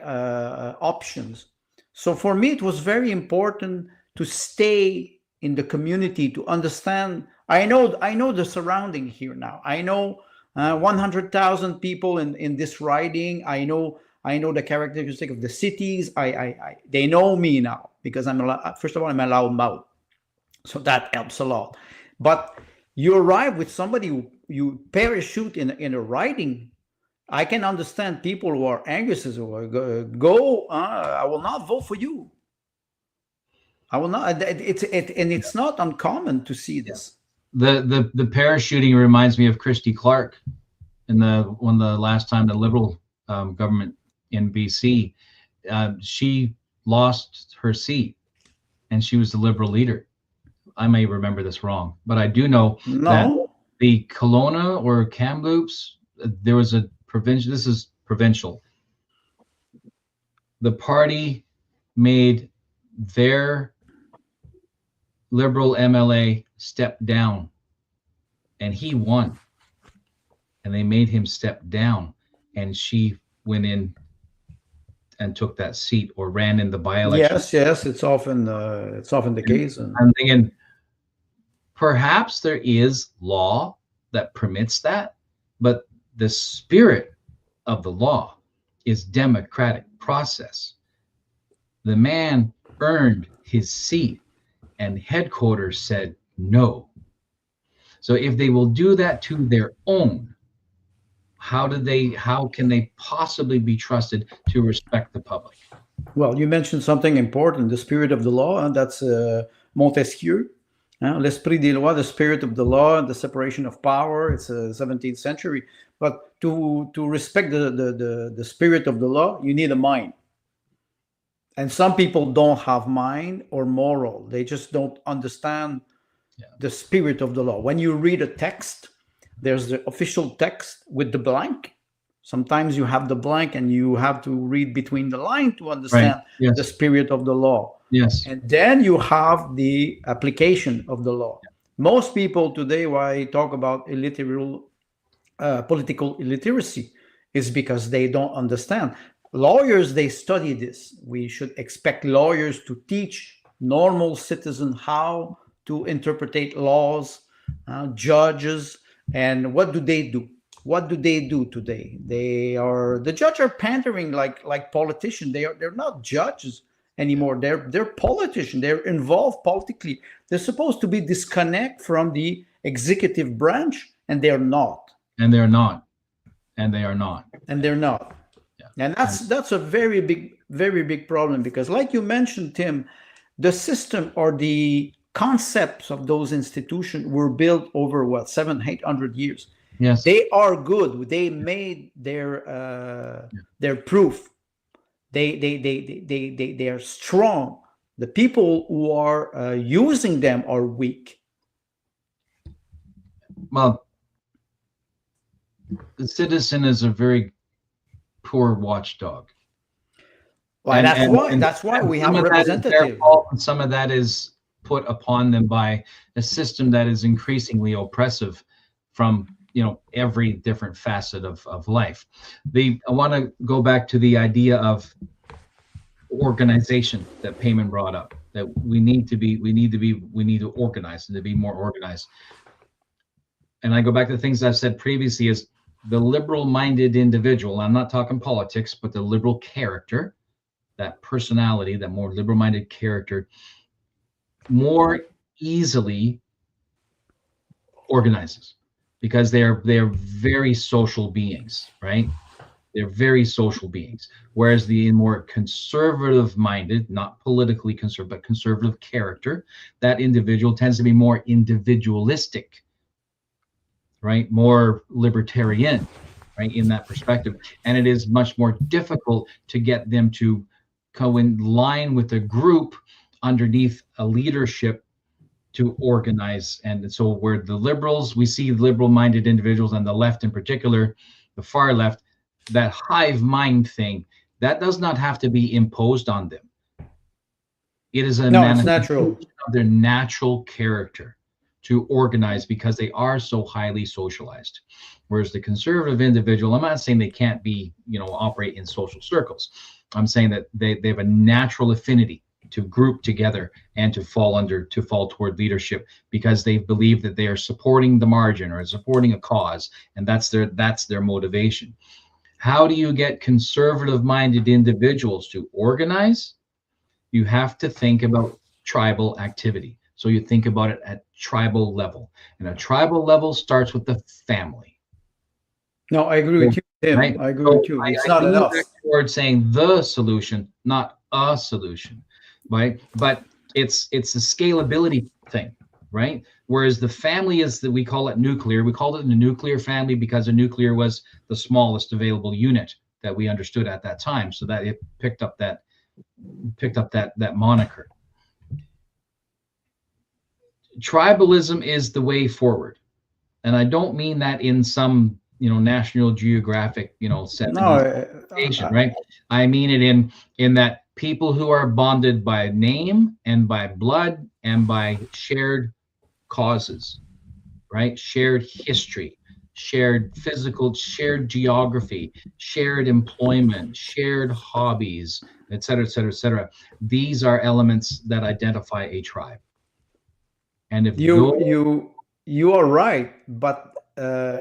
options. So for me, it was very important to stay in the community, to understand. I know the surrounding here now. I know 100,000 people in this riding. I know the characteristic of the cities. They know me now, because first of all, I'm a loud mouth. So that helps a lot. But you arrive with somebody, you parachute in a riding. I can understand people who are angry, I will not vote for you. I will not. It's not uncommon to see this. The parachuting reminds me of Christy Clark the last time the Liberal government in BC, she lost her seat, and she was the Liberal leader. I may remember this wrong, but I do know that the Kelowna or Kamloops, there was a provincial. This is provincial. The party made their Liberal MLA step down, and he won. And they made him step down, and she went in and took that seat, or ran in the by-election. Yes, it's often the case. I'm thinking, perhaps there is law that permits that, but the spirit of the law is democratic process. The man earned his seat, and headquarters said no. So if they will do that to their own, how can they possibly be trusted to respect the public? Well, you mentioned something important, the spirit of the law, and that's Montesquieu. L'esprit des lois, the spirit of the law, the separation of power. It's a 17th century. But to respect the spirit of the law, you need a mind. And some people don't have mind or moral. They just don't understand the spirit of the law. When you read a text, there's the official text with the blank. Sometimes you have the blank and you have to read between the line to understand the spirit of the law. Yes. And then you have the application of the law. Most people today, why I talk about political illiteracy, is because they don't understand. Lawyers, they study this. We should expect lawyers to teach normal citizens how to interpret laws, judges, and what do they do? What do they do today? The judges are pandering like politicians. They're not judges anymore. They're politicians. They're involved politically. They're supposed to be disconnect from the executive branch, and they're not. And they're not. And they are not. And they're not. Yeah. And that's a very big problem, because like you mentioned, Tim, the system or the concepts of those institutions were built over 700-800 years. Yes. They are good. They made their proof. They are strong. The people who are using them are weak. Well, the citizen is a very poor watchdog. Well, that's why we have representatives. Some of that is put upon them by a system that is increasingly oppressive from every different facet of life. I want to go back to the idea of organization that Payman brought up, that we need to organize and to be more organized. And I go back to the things I've said previously, is the liberal-minded individual. I'm not talking politics, but the liberal character, that personality, that more liberal-minded character, more easily organizes, because they're very social beings, right? They're very social beings. Whereas the more conservative-minded, not politically conservative, but conservative character, that individual tends to be more individualistic, right? More libertarian, right? In that perspective. And it is much more difficult to get them to go in line with a group underneath a leadership to organize. And so where the liberals, we see liberal-minded individuals, and the left in particular, the far left, that hive mind thing, that does not have to be imposed on them. It is a manifestation of their natural character to organize, because they are so highly socialized. Whereas the conservative individual, I'm not saying they can't be, operate in social circles. I'm saying that they have a natural affinity to group together and to fall toward leadership, because they believe that they are supporting the margin or supporting a cause, and that's their motivation. How do you get conservative-minded individuals to organize? You have to think about tribal activity. So you think about it at tribal level, and a tribal level starts with the family. No, I agree with you, Tim. Right? I agree with you. It's not enough. Toward saying the solution, not a solution, right? But it's a scalability thing, right? Whereas the family is we call it nuclear. We called it the nuclear family because a nuclear was the smallest available unit that we understood at that time, so that it picked up that moniker. Tribalism is the way forward, and I don't mean that in some National Geographic right? I mean it in that people who are bonded by name and by blood and by shared causes, right? Shared history, shared physical, shared geography, shared employment, shared hobbies, et cetera, et cetera, et cetera. These are elements that identify a tribe. And if you are right, but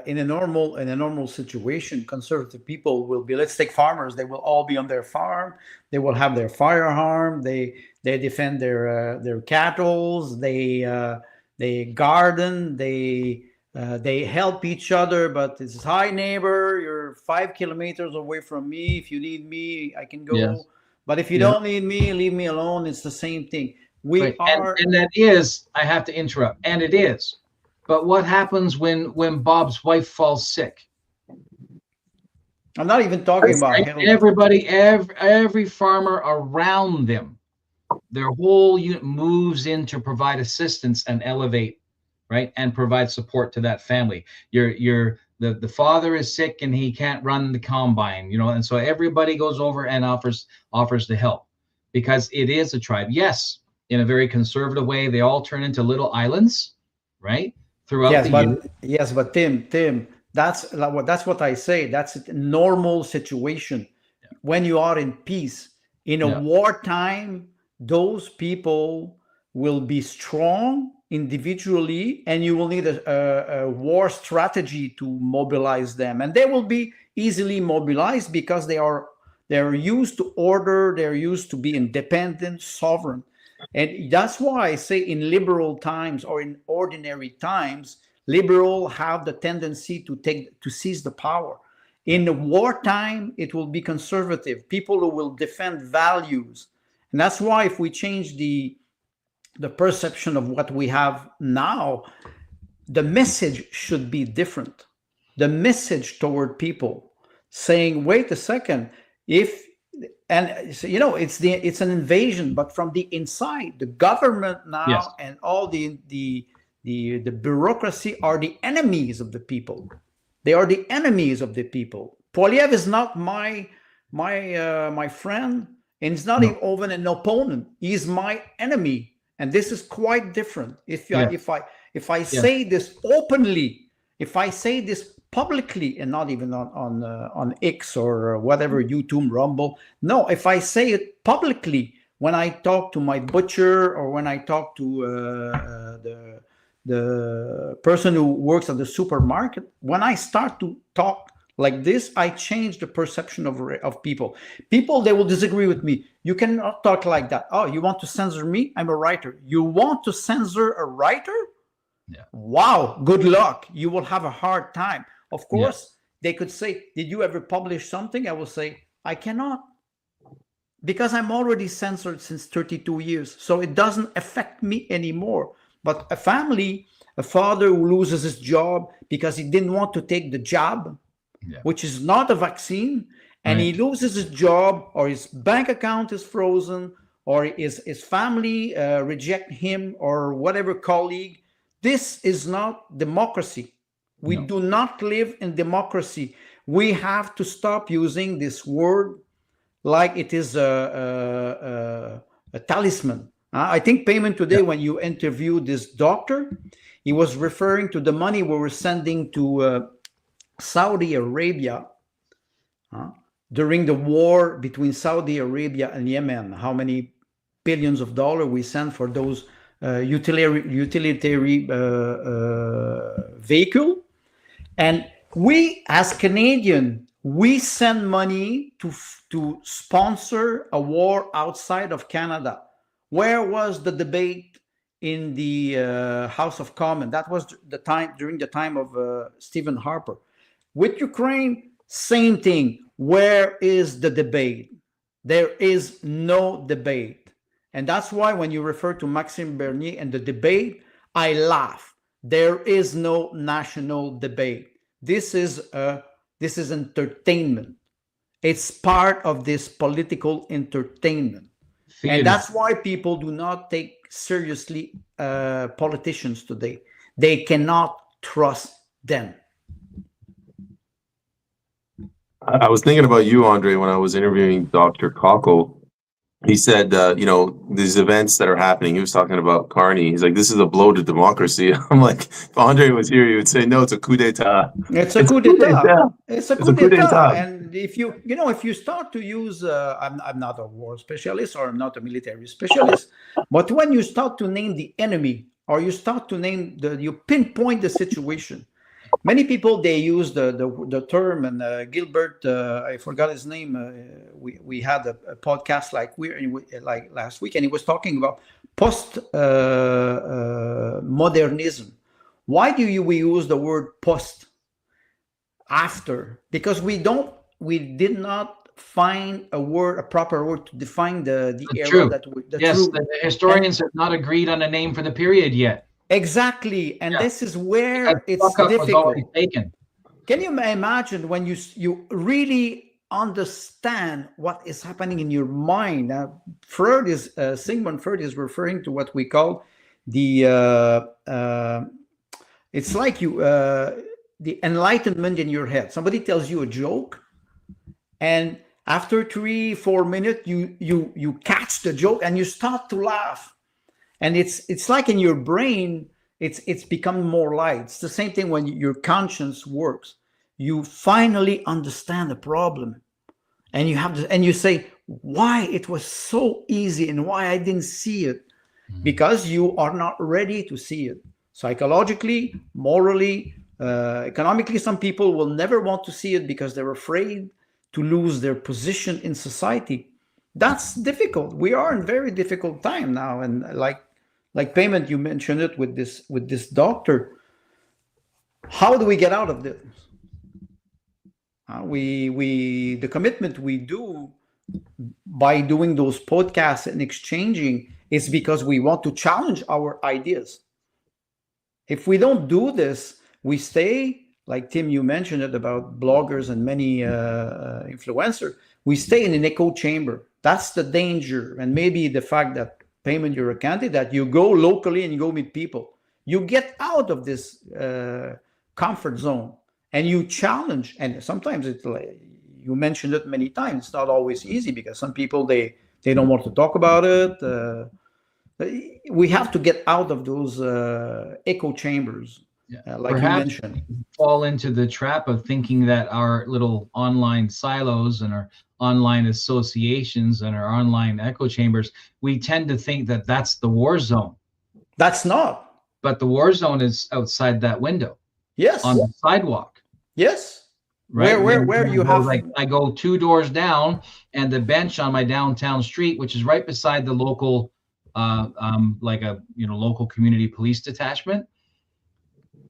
in a normal situation, conservative people will be, let's take farmers, they will all be on their farm, they will have their firearm, they defend their cattle, they garden, they help each other, but it's, hi neighbor, you're 5 kilometers away from me, if you need me I can go. Yes. But if you don't need me, leave me alone. It's the same thing. We are, and that is, I have to interrupt, and it is. But what happens when Bob's wife falls sick? I'm not even talking about everybody, every farmer around them, their whole unit moves in to provide assistance and elevate, right, and provide support to that family. The father is sick and he can't run the combine, and so everybody goes over and offers the help, because it is a tribe. Yes, in a very conservative way, they all turn into little islands, right, throughout the year. Yes, but Tim, that's what I say. That's a normal situation. When you are in peace. In a wartime, those people will be strong individually, and you will need a war strategy to mobilize them, and they will be easily mobilized because they're used to order, they're used to be independent, sovereign. And that's why I say in liberal times or in ordinary times, liberal have the tendency to seize the power. In the wartime, it will be conservative, people who will defend values. And that's why if we change the perception of what we have now, the message should be different. The message toward people saying, wait a second, it's an invasion, but from the inside, the government now and all the bureaucracy are the enemies of the people. They are the enemies of the people. Poilievre is not my friend, and he's not even an opponent. He's my enemy, and this is quite different. If I say this openly, if I say this publicly, and not even on X or whatever, YouTube, Rumble. No, if I say it publicly, when I talk to my butcher or when I talk to the person who works at the supermarket, when I start to talk like this, I change the perception of people. People, they will disagree with me. You cannot talk like that. Oh, you want to censor me? I'm a writer. You want to censor a writer? Yeah. Wow, good luck. You will have a hard time. Of course, they could say, did you ever publish something? I will say, I cannot. Because I'm already censored since 32 years. So it doesn't affect me anymore. But a family, a father who loses his job because he didn't want to take the jab, which is not a vaccine, and he loses his job, or his bank account is frozen, or his family reject him, or whatever colleague. This is not democracy. We do not live in democracy. We have to stop using this word like it is a talisman. I think Payment today, when you interviewed this doctor, he was referring to the money we were sending to Saudi Arabia during the war between Saudi Arabia and Yemen. How many billions of dollars we sent for those utilitarian vehicle. And we, as Canadian, we send money to sponsor a war outside of Canada. Where was the debate in the House of Commons? That was during the time of Stephen Harper. With Ukraine, same thing. Where is the debate? There is no debate. And that's why when you refer to Maxime Bernier and the debate, I laugh. There is no national debate. This is entertainment. It's part of this political entertainment. And that's why people do not take seriously politicians today. They cannot trust them. I was thinking about you, Andre, when I was interviewing Dr. Cockle. He said, these events that are happening, he was talking about Carney. He's like, this is a blow to democracy. I'm like, if Andre was here, he would say, no, it's a coup d'etat. It's a coup d'etat. It's a coup d'etat. And if you start to use, I'm not a war specialist or I'm not a military specialist, but when you start to name the enemy, or you start to name you pinpoint the situation. Many people, they use the term, and Gilbert, I forgot his name. We had a podcast like last week, and he was talking about post modernism. Why do we use the word post after? Because we did not find a proper word to define the era that we. The historians have not agreed on a name for the period yet. Exactly, and this is where it's difficult. Can you imagine when you really understand what is happening in your mind? Sigmund Freud is referring to what we call it's like the enlightenment in your head. Somebody tells you a joke, and after 3-4 minutes, you catch the joke and you start to laugh, and it's like in your brain, it's become more light. It's the same thing when your conscience works. You finally understand the problem, and you say why it was so easy and why I didn't see it, because you are not ready to see it. Psychologically, morally, economically, some people will never want to see it because they're afraid to lose their position in society. That's difficult. We are in very difficult time now, and like payment, you mentioned it with this doctor. How do we get out of this? The commitment we do by doing those podcasts and exchanging is because we want to challenge our ideas. If we don't do this, we stay, like Tim, you mentioned it about bloggers and many influencers, we stay in an echo chamber. That's the danger. And maybe the fact that payment, you're a candidate, that you go locally and you go meet people. You get out of this comfort zone and you challenge. And sometimes it's like, you mentioned it many times, it's not always easy because some people, they don't want to talk about it. We have to get out of those echo chambers, like Perhaps you mentioned. Fall into the trap of thinking that our little online silos and our online associations and our online echo chambers, we tend to think that that's the war zone. That's not. But the war zone is outside that window. Yes. On the sidewalk. Yes. Right. Where you have, like, I go 2 doors down, and the bench on my downtown street, which is right beside the local like a local community police detachment,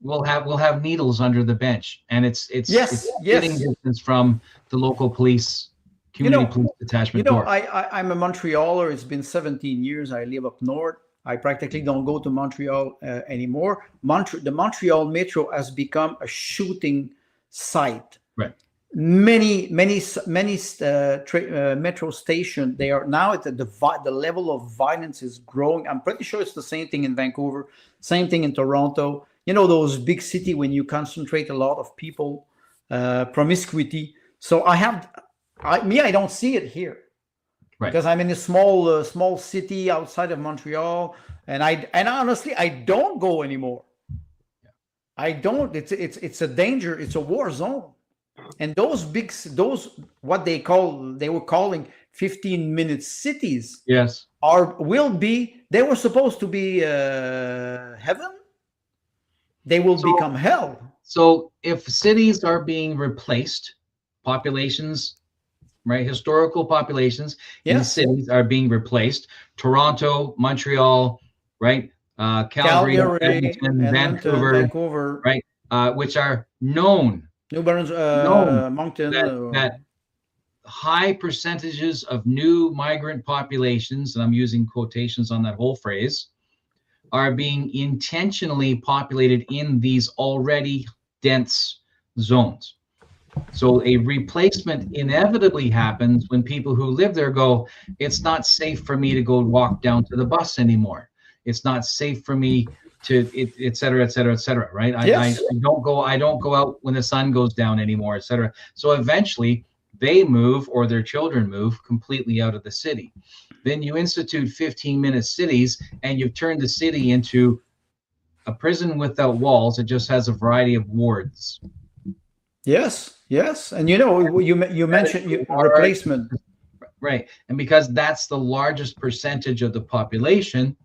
we'll have needles under the bench, and it's sitting distance from the local police community police detachment door. I'm a Montrealer. It's been 17 years. I live up north. I practically don't go to Montreal anymore. The Montreal Metro has become a shooting site. Right. Many metro stations, they are now at the level of violence is growing. I'm pretty sure it's the same thing in Vancouver, same thing in Toronto. Those big city when you concentrate a lot of people, promiscuity. So I don't see it here, right? Because I'm in a small city outside of Montreal, and honestly I don't go anymore. I don't. It's a danger. It's a war zone. And those what they were calling 15-minute cities. Yes. They were supposed to be heaven. They will become hell. So if cities are being replaced, populations, right? Historical populations in cities are being replaced. Toronto, Montreal, right? Calgary, Edmonton, Vancouver, right? Which are known. New Brunswick, Moncton. That high percentages of new migrant populations, and I'm using quotations on that whole phrase, are being intentionally populated in these already dense zones. So a replacement inevitably happens when people who live there go, it's not safe for me to go walk down to the bus anymore. It's not safe for me to, et cetera, et cetera, et cetera, right? Yes. I don't go out when the sun goes down anymore, et cetera. So eventually they move, or their children move, completely out of the city. Then you institute 15-minute cities, and you've turned the city into a prison without walls. It just has a variety of wards. Yes, yes. And you mentioned replacement. Right. And because that's the largest percentage of the population,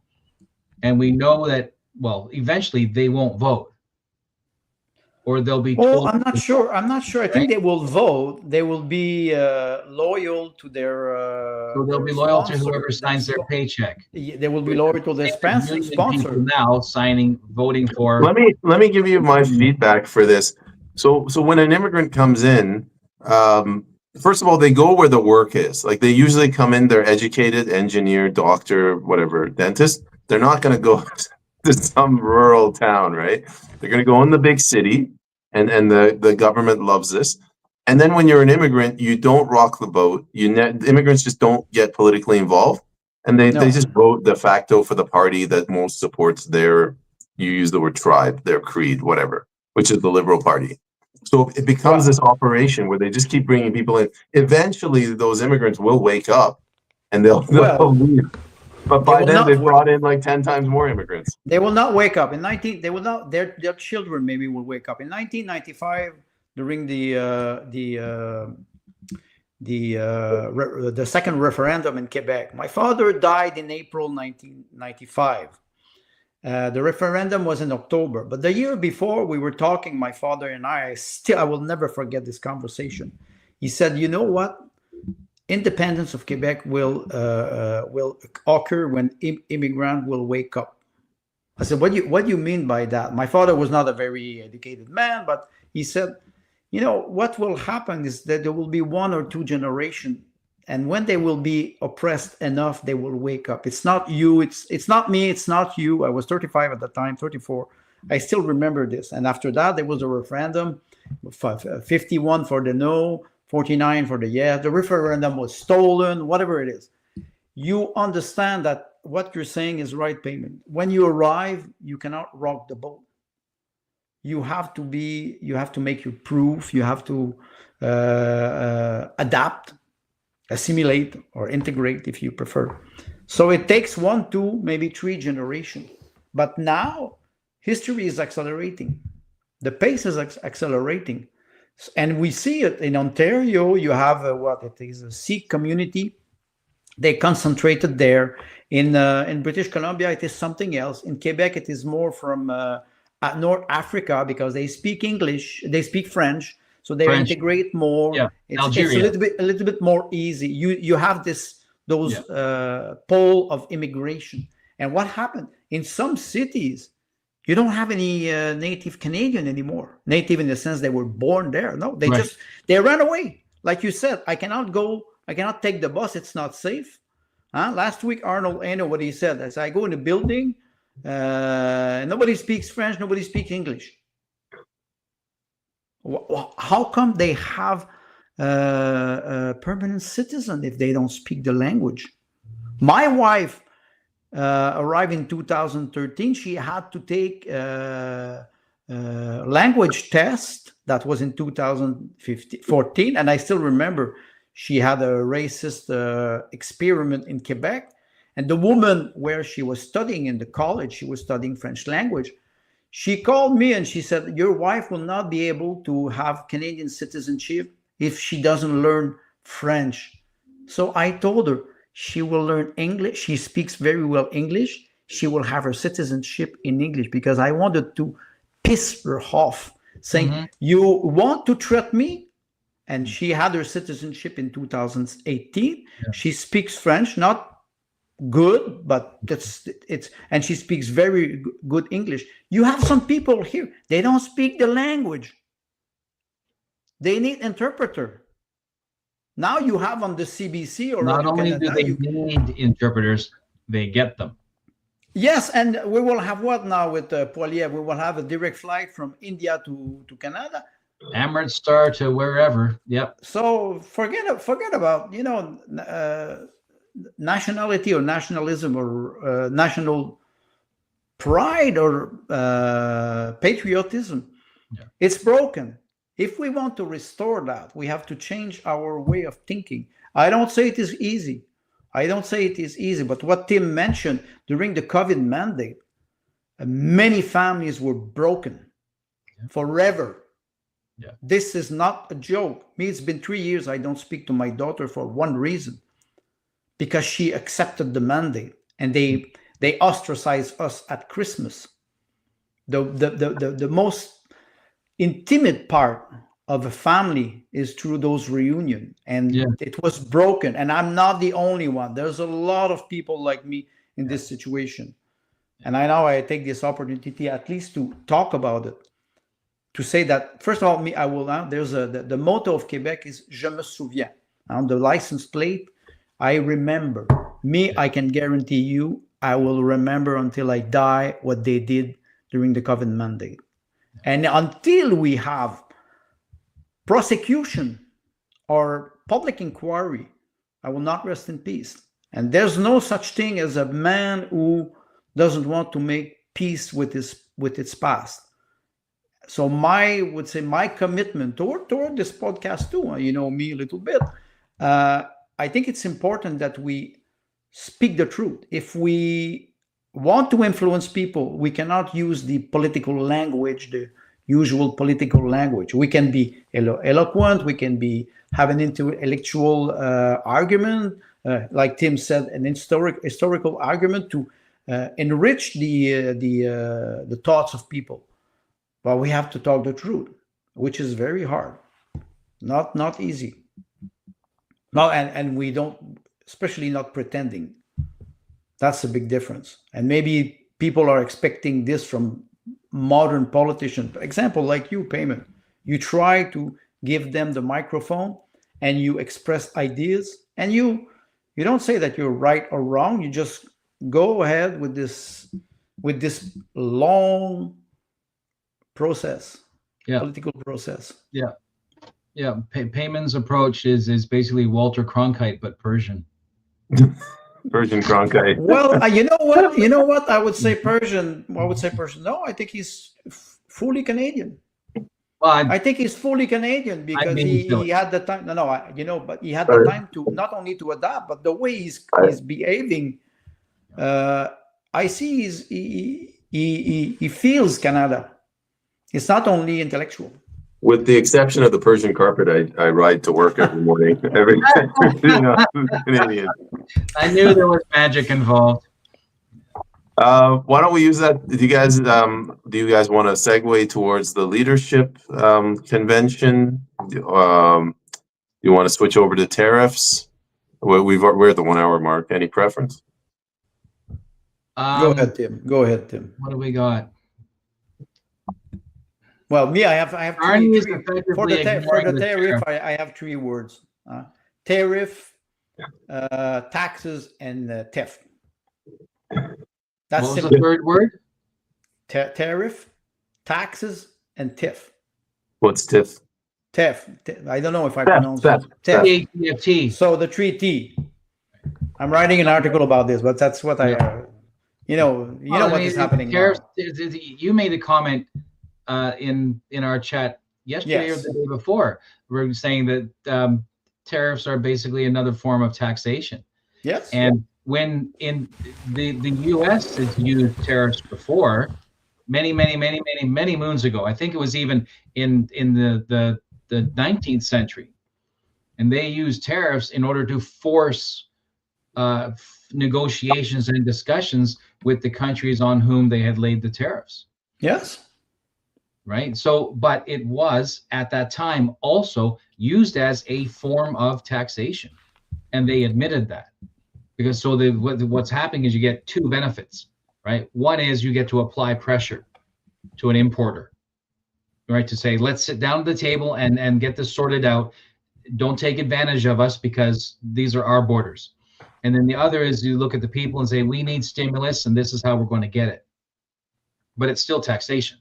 and we know that, well, eventually they won't vote, or they'll be told. I'm not sure. I think they will vote. They will be loyal to their. So they'll be loyal to whoever signs their paycheck. They will be loyal to their sponsor. Now voting for. Let me give you my feedback for this. So when an immigrant comes in, first of all, they go where the work is. Like, they usually come in, they're educated, engineer, doctor, whatever, dentist. They're not going to go to some rural town, right? They're going to go in the big city. and the government loves this. And then when you're an immigrant, you don't rock the boat. Immigrants just don't get politically involved, and they just vote de facto for the party that most supports their, you use the word tribe, their creed, whatever, which is the Liberal Party. So it becomes this operation where they just keep bringing people in. Eventually, those immigrants will wake up, and they'll leave. But by then, they brought in like 10 times more immigrants. They will not wake up. They will not. Their children maybe will wake up in 1995 during the second referendum in Quebec. My father died in April 1995. The referendum was in October, but the year before we were talking, my father and I will never forget this conversation. He said, "You know what? Independence of Quebec will occur when immigrants will wake up." I said, what do you mean by that? My father was not a very educated man, but he said, "You know, what will happen is that there will be 1 or 2 generations, and when they will be oppressed enough, they will wake up. It's not you, it's not me, it's not you." I was 35 at the time, 34. I still remember this. And after that, there was a referendum, 51 for the no, 49 for the yes. The referendum was stolen, whatever it is. You understand that what you're saying is right, Payment. When you arrive, you cannot rock the boat. You have to make your proof. You have to adapt, assimilate, or integrate if you prefer. So it takes 1, 2, maybe 3 generations. But now history is accelerating. The pace is accelerating. And we see it in Ontario. You have a Sikh community. They concentrated there. In British Columbia, it is something else. In Quebec, it is more from North Africa, because they speak English, they speak French, so they integrate more. Yeah. It's a little bit more easy. You have those pole of immigration. And what happened in some cities? You don't have any native Canadian anymore. Native in the sense they were born there. No, they ran away. Like you said, I cannot take the bus. It's not safe. Last week, Arnold, I know what he said. As I go in a building, nobody speaks French, nobody speaks English. How come they have a permanent citizen if they don't speak the language? My wife arrived in 2013. She had to take a language test. That was in 2014, and I still remember she had a racist experiment in Quebec. And the woman where she was studying in the college, she was studying French language. She called me and she said, "Your wife will not be able to have Canadian citizenship if she doesn't learn French." So I told her she will learn English. She speaks very well English. She will have her citizenship in English, because I wanted to piss her off, saying, "You want to threaten me?" And she had her citizenship in 2018. She speaks French, not good, but and she speaks very good English. You have some people here, they don't speak the language. They need interpreter. Now you have on the CBC or not only do they need interpreters, they get them. Yes, and we will have what now with Poilier? We will have a direct flight from India to Canada. Emirates Star to wherever. Yep. So forget about nationality or nationalism or national pride or patriotism. It's broken. If we want to restore that, we have to change our way of thinking. I don't say it is easy. But what Tim mentioned during the COVID mandate, many families were broken forever. Yeah. This is not a joke. Me, it's been 3 years I don't speak to my daughter for one reason, because she accepted the mandate, and they ostracized us at Christmas. The most intimate part of a family is through those reunions, and it was broken. And I'm not the only one. There's a lot of people like me in this situation, and I take this opportunity at least to talk about it. To say that, first of all, I will. There's the motto of Quebec is "Je me souviens." On the license plate, I remember. I can guarantee you, I will remember until I die what they did during the COVID mandate. And until we have prosecution or public inquiry, I will not rest in peace. And there's no such thing as a man who doesn't want to make peace with its past. So my commitment toward this podcast too, you know me a little bit, I think it's important that we speak the truth. If we want to influence people, we cannot use the political language, the usual political language. We can be eloquent, we can have an intellectual argument, like Tim said, an historical argument to enrich the thoughts of people. But we have to talk the truth, which is very hard, not easy. No, and we don't, especially not pretending. That's a big difference. And maybe people are expecting this from modern politicians. For example, like you, Payment. You try to give them the microphone and you express ideas, and you don't say that you're right or wrong. You just go ahead with this long process, political process. Payman's approach is basically Walter Cronkite, but Persian. Persian Cronkite. Well, you know what? I would say Persian. No, I think he's fully Canadian. Well, I think he's fully Canadian because he had the time. But he had the time to not only to adapt, but the way he's behaving. I see he feels Canada. It's not only intellectual. With the exception of the Persian carpet, I ride to work every morning. Canadian. I knew there was magic involved. Why don't we use that? Do you guys want to segue towards the leadership convention? Do you want to switch over to tariffs? We're at the 1 hour mark. Any preference? Go ahead, Tim. What do we got? Well, me, I have Carney for the tariff. I have 3 words: tariff, taxes, and theft. That's what was the third word? Tariff, taxes, and theft. What's TIF? Theft. I don't know if I pronounce it. Theft. So the 3 T. I'm writing an article about this, but that's what what is happening now. You made a comment in our chat yesterday or the day before. We were saying that tariffs are basically another form of taxation. Yes. And when in the U.S. has used tariffs before, many moons ago. I think it was even in the 19th century, and they used tariffs in order to force negotiations and discussions with the countries on whom they had laid the tariffs. Yes. Right. So, but it was at that time also used as a form of taxation, and they admitted that. Because what's happening is you get 2 benefits, right? One is you get to apply pressure to an importer, right? To say, let's sit down at the table and get this sorted out. Don't take advantage of us because these are our borders. And then the other is you look at the people and say, we need stimulus and this is how we're going to get it. But it's still taxation.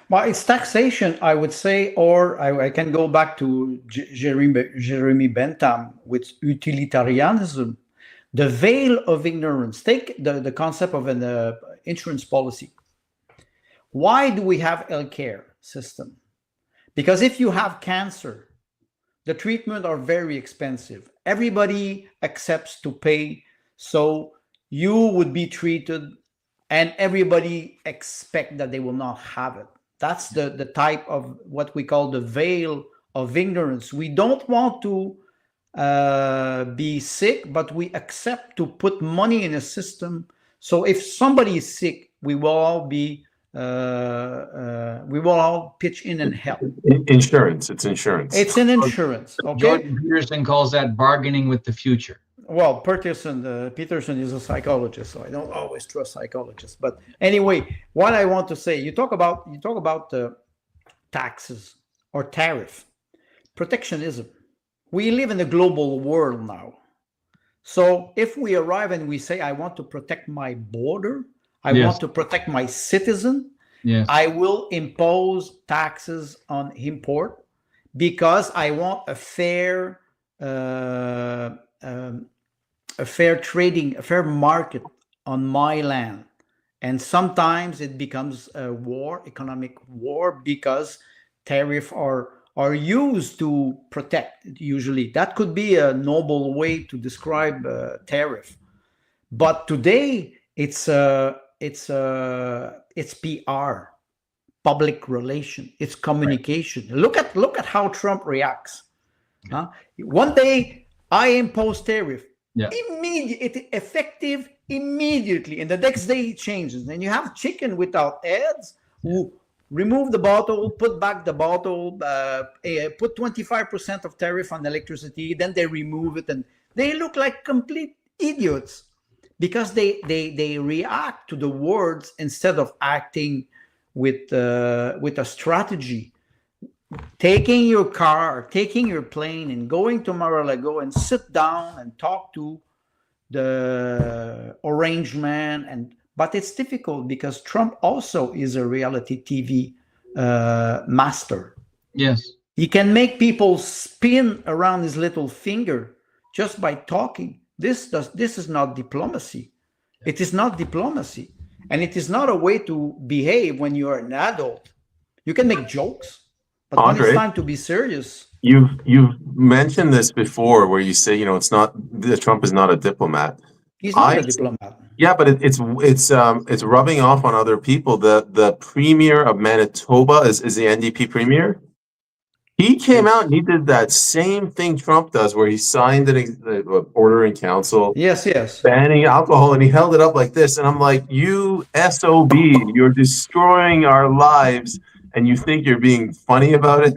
Well, it's taxation, I would say, or I can go back to Jeremy Bentham with utilitarianism. The veil of ignorance. Take the concept of an insurance policy. Why do we have healthcare system? Because if you have cancer, the treatment are very expensive. Everybody accepts to pay, so you would be treated, and everybody expect that they will not have it. That's the type of what we call the veil of ignorance. We don't want to be sick, but we accept to put money in a system. So if somebody is sick, we will all pitch in and help. Insurance. It's insurance. It's an insurance. Okay. Jordan Peterson calls that bargaining with the future. Well, Peterson is a psychologist, so I don't always trust psychologists. But anyway, what I want to say, you talk about taxes or tariff, protectionism. We live in a global world now. So if we arrive and we say, I want to protect my border, I want to protect my citizen, Yes. I will impose taxes on import because I want a fair trading, a fair market on my land. And sometimes it becomes a war, economic war, because tariffs are used to protect. Usually, that could be a noble way to describe tariff. But today, it's PR, public relation, it's communication. Right. Look at how Trump reacts. One day I impose tariff, immediate effective immediately, and the next day it changes. And you have chicken without heads who remove the bottle, put back the bottle, put 25% of tariff on electricity, then they remove it, and they look like complete idiots because they react to the words instead of acting with a strategy. Taking your car, taking your plane, and going to Mar-a-Lago and sit down and talk to the orange man. But it's difficult because Trump also is a reality TV master. Yes. He can make people spin around his little finger just by talking. This is not diplomacy. It is not diplomacy. And it is not a way to behave when you are an adult. You can make jokes, but Andre, when it's time to be serious. You've mentioned this before, where you say, it's not that Trump is not a diplomat. He's not a diplomat. Yeah, but it's rubbing off on other people. The premier of Manitoba is the NDP premier. He came out and he did that same thing Trump does, where he signed an order in council. Yes. Banning alcohol, and he held it up like this. And I'm like, you SOB, you're destroying our lives, and you think you're being funny about it?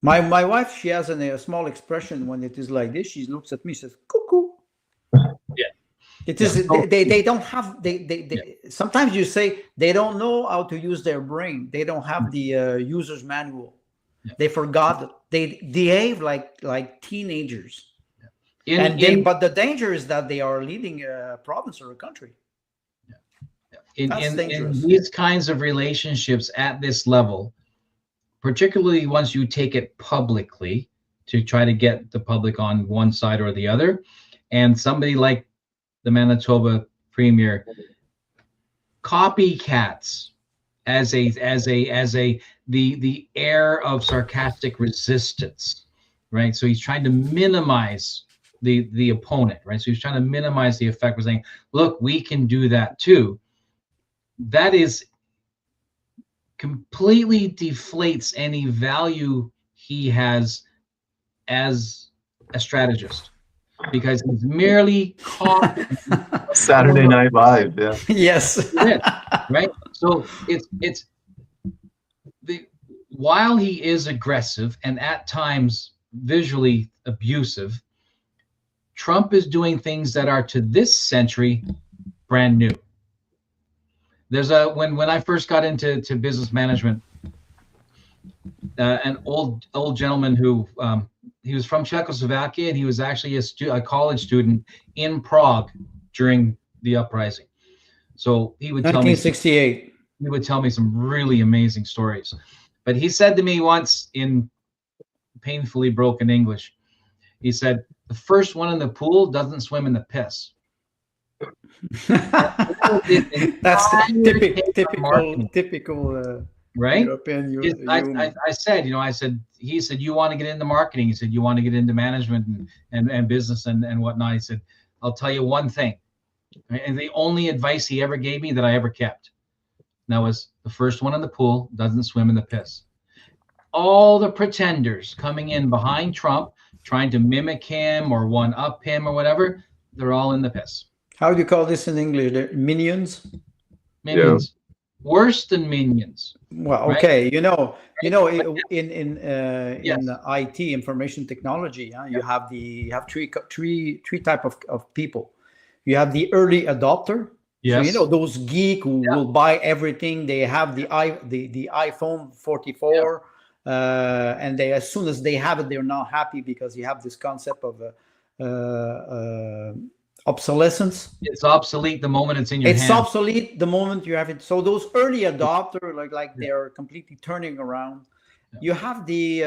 My wife, she has a small expression when it is like this. She looks at me, says, cuckoo. Yeah. It is, they don't have, sometimes you say they don't know how to use their brain. They don't have the user's manual. They forgot it. They behave like teenagers. But the danger is that they are leading a province or a country. In these kinds of relationships at this level, particularly once you take it publicly to try to get the public on one side or the other, and somebody like the Manitoba premier, copycats as the air of sarcastic resistance, right? So he's trying to minimize the opponent, right? So he's trying to minimize the effect. We're saying, look, we can do that too. That is completely deflates any value he has as a strategist, because he's merely caught Saturday Night Live. Yeah. Yes. Right. So it's while he is aggressive and at times visually abusive, Trump is doing things that are to this century brand new. There's when I first got into business management, an old gentleman who he was from Czechoslovakia, and he was actually a college student in Prague during the uprising. So he would 1968. He would tell me some really amazing stories. But he said to me once in painfully broken English, he said, "The first one in the pool doesn't swim in the piss." That's typical right? European I said, he said, you want to get into marketing? He said, you want to get into management and business and whatnot? He said, I'll tell you one thing. And the only advice he ever gave me that I ever kept, that was, the first one in the pool doesn't swim in the piss. All the pretenders coming in behind Trump, trying to mimic him or one up him or whatever, they're all in the piss. How do you call this in English? They're minions? Minions. Yeah. Worse than minions. Well, okay, right? in IT, information technology, you have three type of people. You have the early adopter. Yes. So, those geek who will buy everything. They have the iPhone 44, and they, as soon as they have it, they're not happy, because you have this concept of obsolescence. It's obsolete the moment it's in your It's hand. obsolete the moment you have it. So those early adopters, like they are completely turning around. Yeah. You have the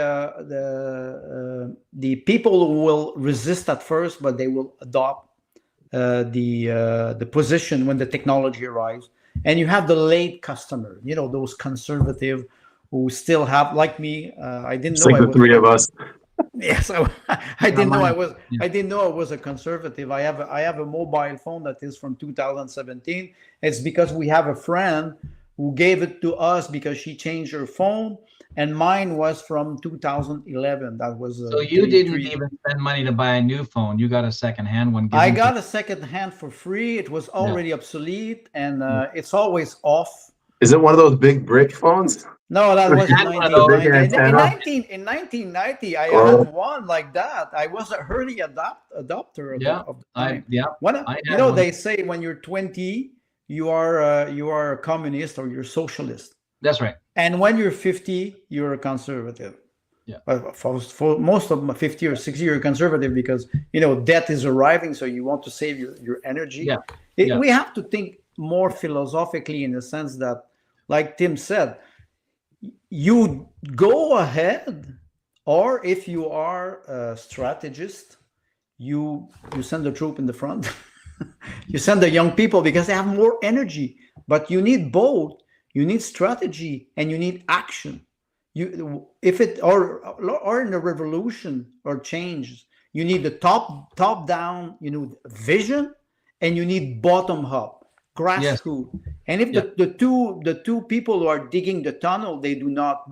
people who will resist at first, but they will adopt the position when the technology arrives. And you have the late customer, those conservative who still have, like me, I didn't It's know like I the was. three of us. Yes, I didn't know I was. Yeah. I didn't know I was a conservative. I have a mobile phone that is from 2017. It's because we have a friend who gave it to us because she changed her phone, and mine was from 2011. That was. So you didn't even spend money to buy a new phone. You got a second-hand one. I got a second hand for free. It was already obsolete, and it's always off. Is it one of those big brick phones? No, that was in had one of those. 1990. In 1990, I had one like that. I was an early adopter of the time. They say when you're 20, you are a communist or you're socialist. That's right. And when you're 50, you're a conservative. Yeah. For most of my 50 or 60, you're a conservative because debt is arriving, so you want to save your energy. Yeah. We have to think more philosophically in the sense that, like Tim said, you go ahead, or if you are a strategist, you send the troop in the front. You send the young people because they have more energy. But you need both. You need strategy and you need action. Or in a revolution or change, you need the top down, vision, and you need bottom up. Grassroots. Yes. And if the two people who are digging the tunnel, they do not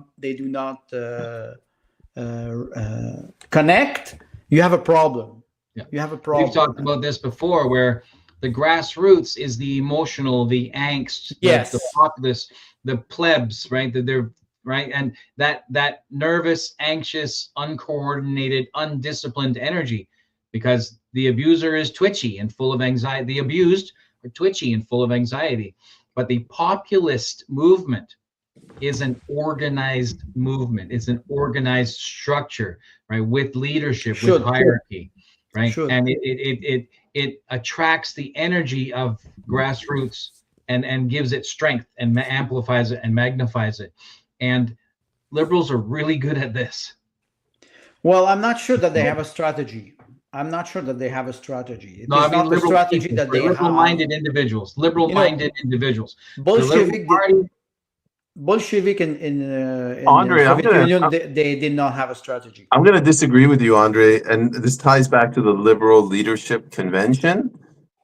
connect, you have a problem. Yeah. You have a problem. We've talked about this before, where the grassroots is the emotional, the angst, the populace, the plebs, right? They're right, and that nervous, anxious, uncoordinated, undisciplined energy, because the abuser is twitchy and full of anxiety. The abused twitchy and full of anxiety, but the populist movement is an organized movement. It's an organized structure, right, with leadership, with hierarchy, right? And it attracts the energy of grassroots and gives it strength and amplifies it and magnifies it. And liberals are really good at this. Well, I'm not sure that they have a strategy. It's not the strategy that they have. Liberal-minded individuals. Liberal-minded individuals. Bolshevik in Andre, the Soviet Union, they did not have a strategy. I'm going to disagree with you, Andre, and this ties back to the Liberal Leadership Convention.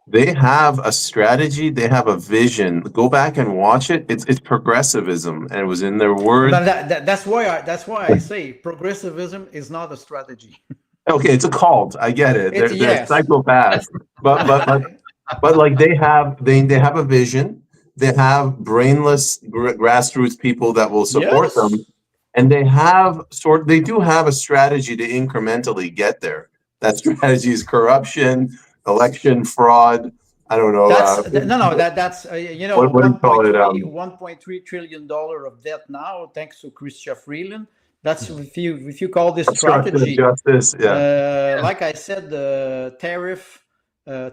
They have a strategy. They have a vision. Go back and watch it. It's progressivism, and it was in their words. That's why I say progressivism is not a strategy. Okay, it's a cult. I get it. They're psychopaths, but like they have a vision. They have brainless grassroots people that will support them, and they do have a strategy to incrementally get there. That strategy is corruption, election fraud. I don't know. That's what do you call it? $1.3 trillion of debt now, thanks to Chrystia Freeland. That's if you call this strategy. Justice, like I said, the tariff,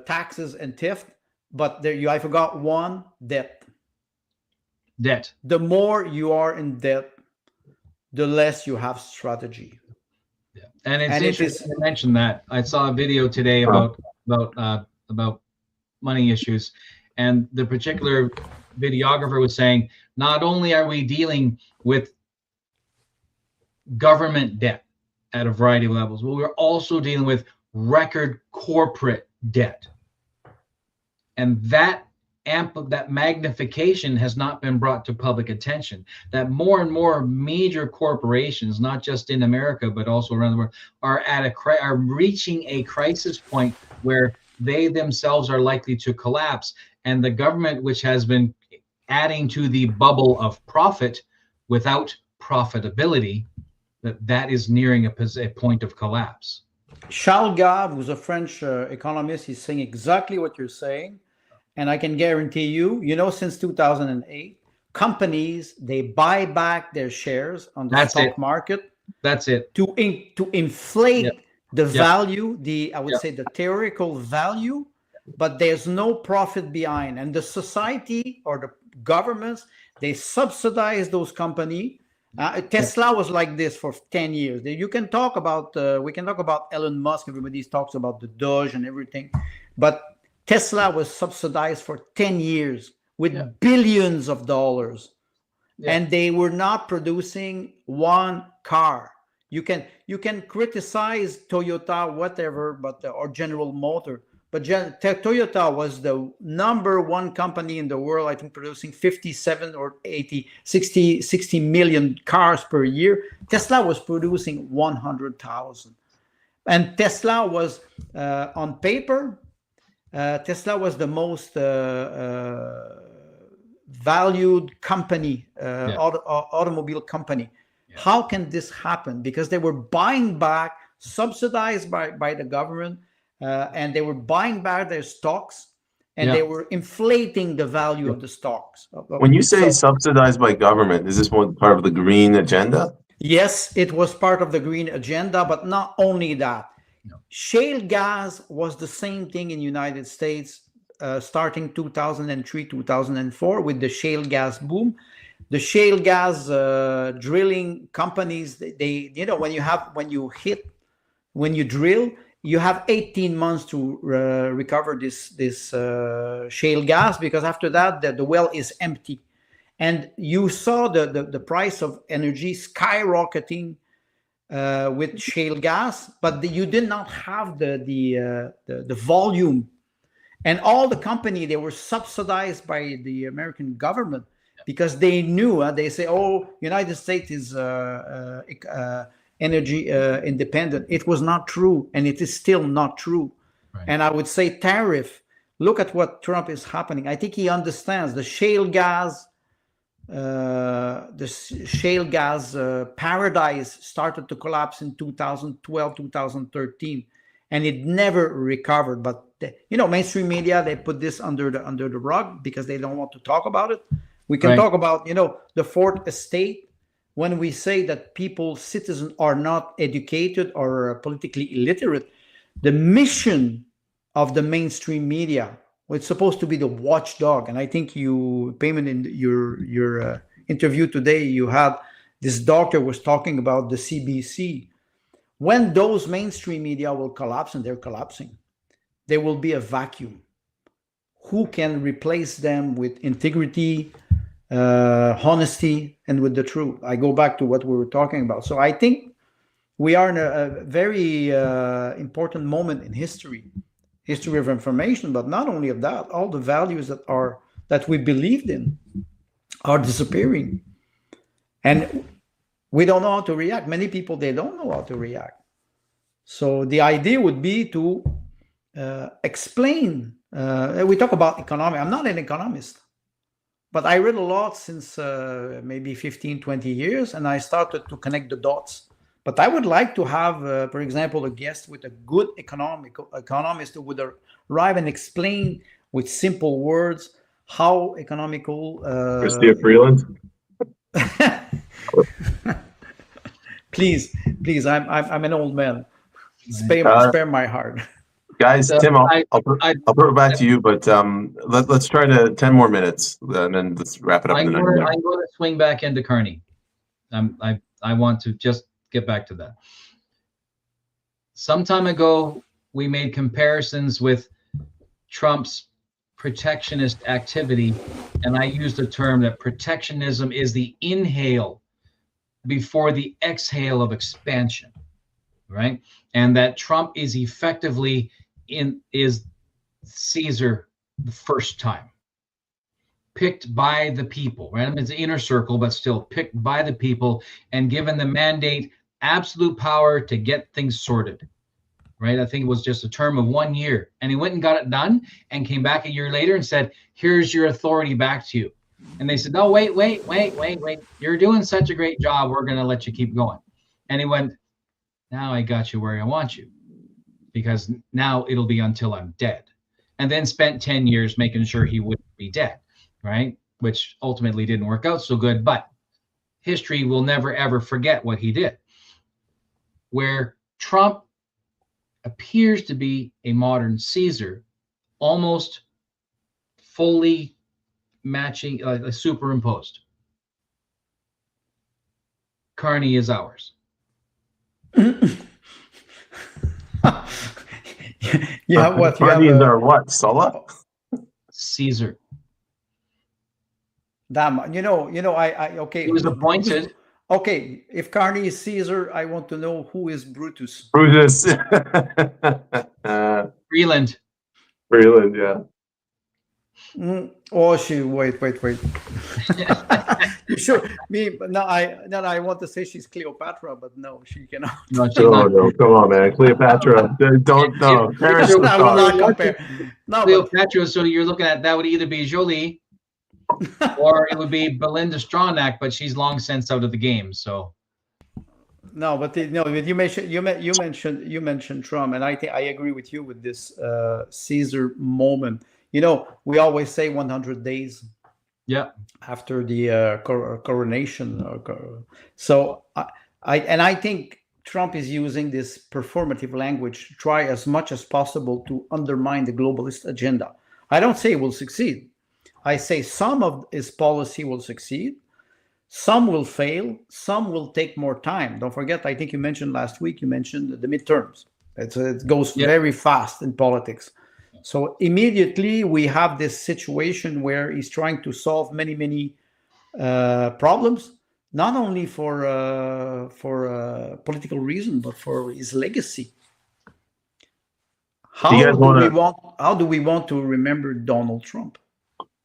taxes, and theft. But I forgot one: debt. The more you are in debt, the less you have strategy. Yeah, and it's interesting to mention that. I saw a video today about money issues, and the particular videographer was saying, not only are we dealing with government debt at a variety of levels, but we're also dealing with record corporate debt. And that magnification has not been brought to public attention, that more and more major corporations, not just in America, but also around the world, are reaching a crisis point where they themselves are likely to collapse. And the government, which has been adding to the bubble of profit without profitability, that is nearing a point of collapse. Charles Gave, who's a French economist, is saying exactly what you're saying. And I can guarantee you, since 2008, companies, they buy back their shares on the stock market. That's it. To inflate the value, I would say the theoretical value but there's no profit behind. And the society or the governments, they subsidize those companies. Tesla was like this for 10 years. You can talk about, we can talk about Elon Musk. Everybody talks about the Doge and everything, but Tesla was subsidized for 10 years with billions of dollars. And they were not producing one car. You can criticize Toyota, whatever, but or General Motor, but Toyota was the #1 company in the world, I think, producing 57 or 60 million cars per year. Tesla was producing 100,000. And Tesla was, on paper, Tesla was the most valued company, automobile company. Yeah. How can this happen? Because they were buying back, subsidized by the government, and they were buying back their stocks, and they were inflating the value of the stocks. When you say subsidized by government, is this one part of the green agenda? Yes, it was part of the green agenda, but not only that. No. Shale gas was the same thing in the United States, starting 2003, 2004 with the shale gas boom. The shale gas drilling companies, they when you drill, you have 18 months to recover this shale gas, because after that the well is empty. And you saw the price of energy skyrocketing with shale gas, but you did not have the volume. And all the company, they were subsidized by the American government because they knew, they say, oh, United States is energy independent. It was not true, and it is still not true. Right. And I would say tariff, look at what Trump is happening. I think he understands the shale gas, paradise started to collapse in 2012, 2013, and it never recovered. But mainstream media, they put this under the rug because they don't want to talk about it. We can talk about, the fourth estate. When we say that citizens are not educated or politically illiterate, the mission of the mainstream media, it's supposed to be the watchdog. And I think Payman, in your interview today, you had this doctor was talking about the CBC. When those mainstream media will collapse, and they're collapsing, there will be a vacuum. Who can replace them with integrity, honesty, and with the truth? I go back to what we were talking about. So I think we are in a very important moment in history of information, but not only of that, all the values that we believed in are disappearing. And we don't know how to react. Many people, they don't know how to react. So the idea would be to explain. We talk about economy. I'm not an economist, but I read a lot since maybe 15, 20 years, and I started to connect the dots. But I would like to have, for example, a guest with a good economist who would arrive and explain with simple words how economical... Chrystia Freeland? Please, I'm an old man. Spare my heart. Guys, Tim, I'll put it back to you, but let's try to 10 more minutes, and then let's wrap it up. I'm going to swing back into Carney. I want to just get back to that. Some time ago, we made comparisons with Trump's protectionist activity, and I used the term that protectionism is the inhale before the exhale of expansion, right? And that Trump is effectively is Caesar the first time, picked by the people, right? I mean, it's an inner circle, but still picked by the people and given the mandate, absolute power to get things sorted, right? I think it was just a term of 1 year, and he went and got it done and came back a year later and said, here's your authority back to you. And they said, no, wait. You're doing such a great job. We're going to let you keep going. And he went, now I got you where I want you, because now it'll be until I'm dead. And then spent 10 years making sure he wouldn't be dead, right? Which ultimately didn't work out so good, but history will never, ever forget what he did. Where Trump appears to be a modern Caesar, almost fully matching, superimposed. Carney is ours. You have what? You have Carney is our what? Sulla? Caesar. Damn, okay. He was appointed. Okay, if Carney is Caesar, I want to know who is Brutus. Brutus. Freeland. Freeland, yeah. Oh, wait. You sure? Now I want to say she's Cleopatra, but no, she cannot. No, she's Oh, not. no, come on, man. Cleopatra. Don't, no. Perish I the will thought. not compare. No, but Cleopatra, so you're looking at that would either be Jolie or it would be Belinda Stronach, but she's long since out of the game. So no, but you mentioned Trump, and I think I agree with you with this Caesar moment. We always say 100 days. Yeah. After the coronation, so I think Trump is using this performative language to try as much as possible to undermine the globalist agenda. I don't say it will succeed. I say some of his policy will succeed, some will fail, some will take more time. Don't forget, I think you mentioned last week, the midterms. It goes very fast in politics. So immediately we have this situation where he's trying to solve many problems, not only for political reason, but for his legacy. How do we want to remember Donald Trump?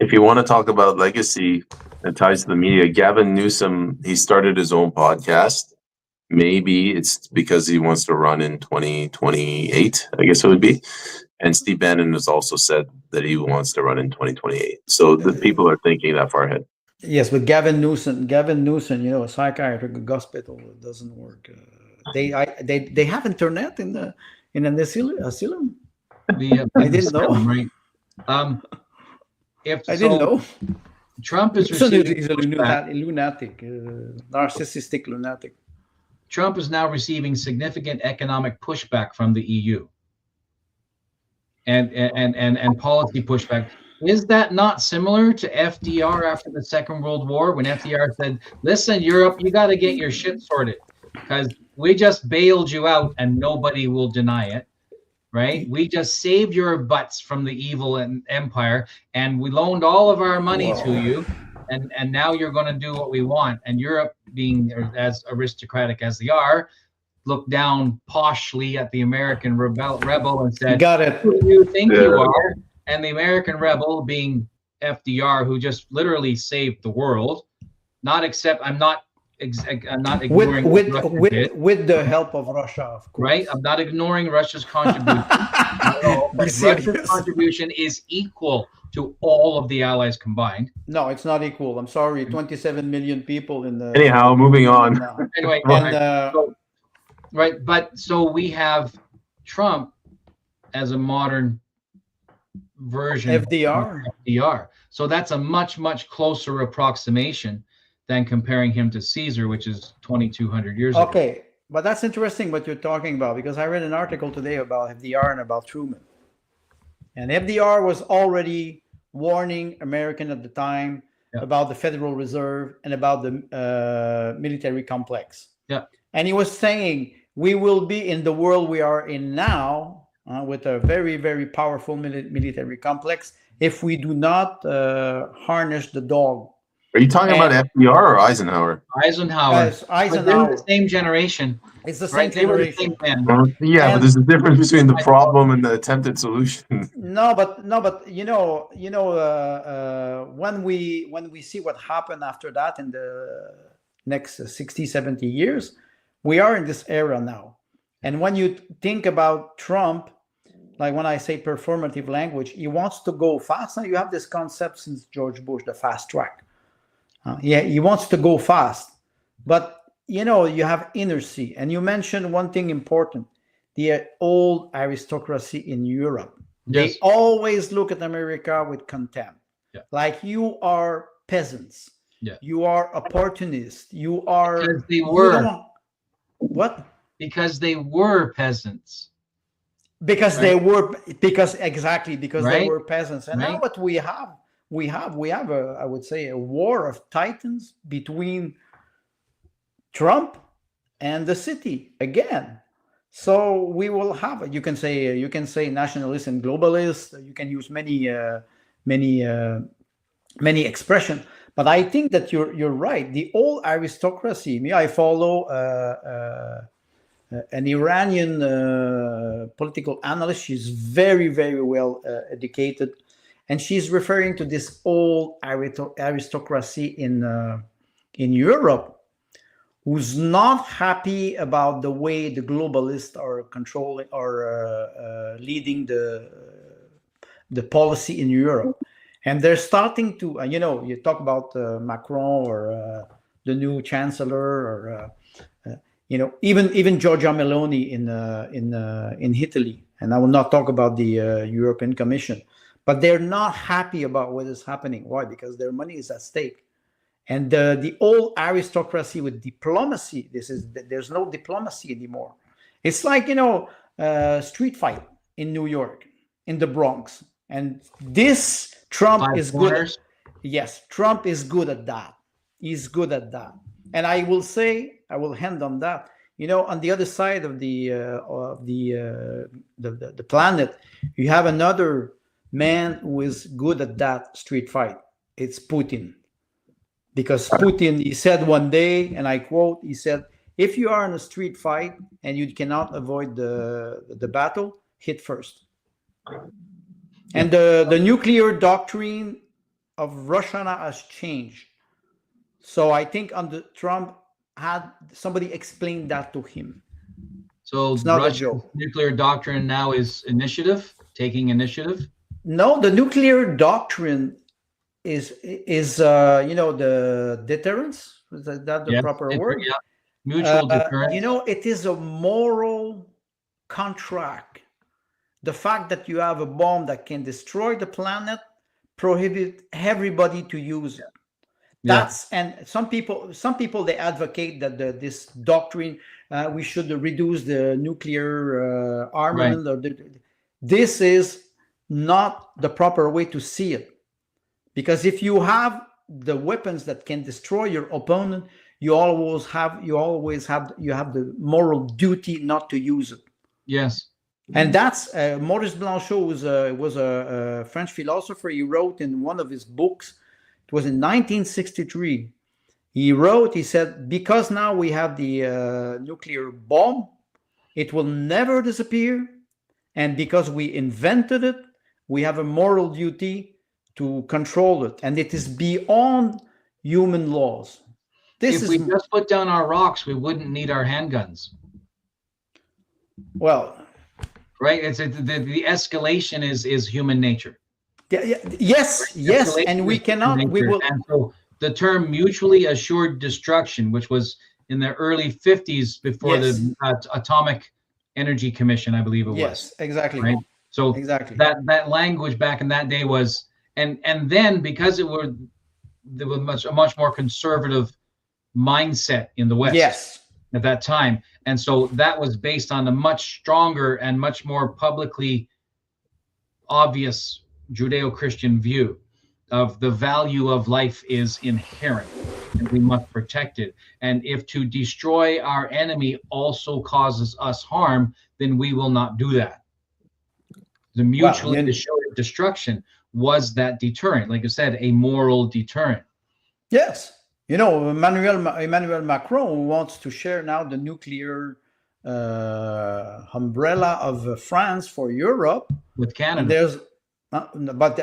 If you want to talk about legacy and ties to the media, Gavin Newsom, he started his own podcast. Maybe it's because he wants to run in 2028, I guess it would be. And Steve Bannon has also said that he wants to run in 2028. So the people are thinking that far ahead. Yes, but Gavin Newsom, a psychiatric hospital, it doesn't work. They have internet in an asylum. I didn't know. Right. I didn't know. Trump is He's a lunatic, narcissistic lunatic. Trump is now receiving significant economic pushback from the EU and policy pushback. Is that not similar to FDR after the Second World War, when FDR said, listen, Europe, you got to get your shit sorted because we just bailed you out and nobody will deny it, right? We just saved your butts from the evil empire and we loaned all of our money to you. And now you're going to do what we want. And Europe, being as aristocratic as they are, looked down poshly at the American rebel and said, "Got it. Who do you think you are?" And the American rebel, being FDR, who just literally saved the world, I'm not ignoring with the help of Russia, of course. Right? I'm not ignoring Russia's contribution. No, Russia's contribution is equal to all of the allies combined. No, it's not equal. I'm sorry. 27 million people in the. Anyhow, moving on. Anyway, but so we have Trump as a modern version FDR. of FDR. So that's a much closer approximation than comparing him to Caesar, which is 2,200 years ago. Okay, but that's interesting what you're talking about, because I read an article today about FDR and about Truman. And FDR was already warning American at the time about the Federal Reserve and about the military complex. Yeah. And he was saying, we will be in the world we are in now with a very, very powerful military complex if we do not harness the dog. Are you talking about FDR or Eisenhower? Eisenhower. Yes, Eisenhower. They're the same generation. It's the same generation. But there's a difference between the problem and the attempted solution. No, but when we see what happened after that in the next 60, 70 years, we are in this era now. And when you think about Trump, like when I say performative language, he wants to go fast. Now you have this concept since George Bush, the fast track. He wants to go fast, but you have inertia. And you mentioned one thing important: the old aristocracy in Europe. Yes. They always look at America with contempt. Yeah. Like you are peasants. Yeah. You are opportunists. You are. Because they were. What? Because they were peasants. because Right. they were exactly because they Right. were peasants. And now Right. what we have a, I would say, a war of titans between Trump and the city again. So we will have, you can say nationalist and globalist. You can use many expressions. But I think that you're right. The old aristocracy. Me, I follow an Iranian political analyst. She's very, very well educated, and she's referring to this old aristocracy in Europe, who's not happy about the way the globalists are controlling or leading the policy in Europe. And they're starting to, you talk about Macron or the new chancellor, or even Giorgia Meloni in Italy. And I will not talk about the European Commission, but they're not happy about what is happening. Why? Because their money is at stake. And the old aristocracy with diplomacy, there's no diplomacy anymore. It's like, street fight in New York, in the Bronx. And this Trump is good. Yes, Trump is good at that. He's good at that. And I will hand on that. On the other side of the planet, you have another man who is good at that street fight. It's Putin. Because Putin, he said one day, and I quote, he said, if you are in a street fight and you cannot avoid the battle, hit first. And the nuclear doctrine of Russia has changed. So I think under Trump, had somebody explained that to him. So Russia's nuclear doctrine now is taking initiative? No, the nuclear doctrine is the deterrence. Is that the proper word? Yeah. Mutual deterrence. It is a moral contract. The fact that you have a bomb that can destroy the planet prohibit everybody to use it. And some people they advocate that this doctrine we should reduce the nuclear armament. Right. This is not the proper way to see it, because if you have the weapons that can destroy your opponent, you have the moral duty not to use it. Yes. And that's Maurice Blanchot was a French philosopher. He wrote in one of his books, it was in 1963. He said, because now we have the nuclear bomb, it will never disappear. And because we invented it, we have a moral duty to control it. And it is beyond human laws. If we just put down our rocks, we wouldn't need our handguns. Well, right. The escalation is human nature. Yes, and we cannot. We will. And so the term mutually assured destruction, which was in the early 50s before the Atomic Energy Commission, I believe it was. Yes, exactly. Right. So exactly that language back in that day was, and then because there was a much more conservative mindset in the West. Yes. At that time. And so that was based on a much stronger and much more publicly obvious Judeo-Christian view of the value of life is inherent and we must protect it. And if to destroy our enemy also causes us harm, then we will not do that. The mutually assured destruction was that deterrent, like I said, a moral deterrent. Yes. Emmanuel Macron, who wants to share now the nuclear umbrella of France for Europe with Canada. There's, but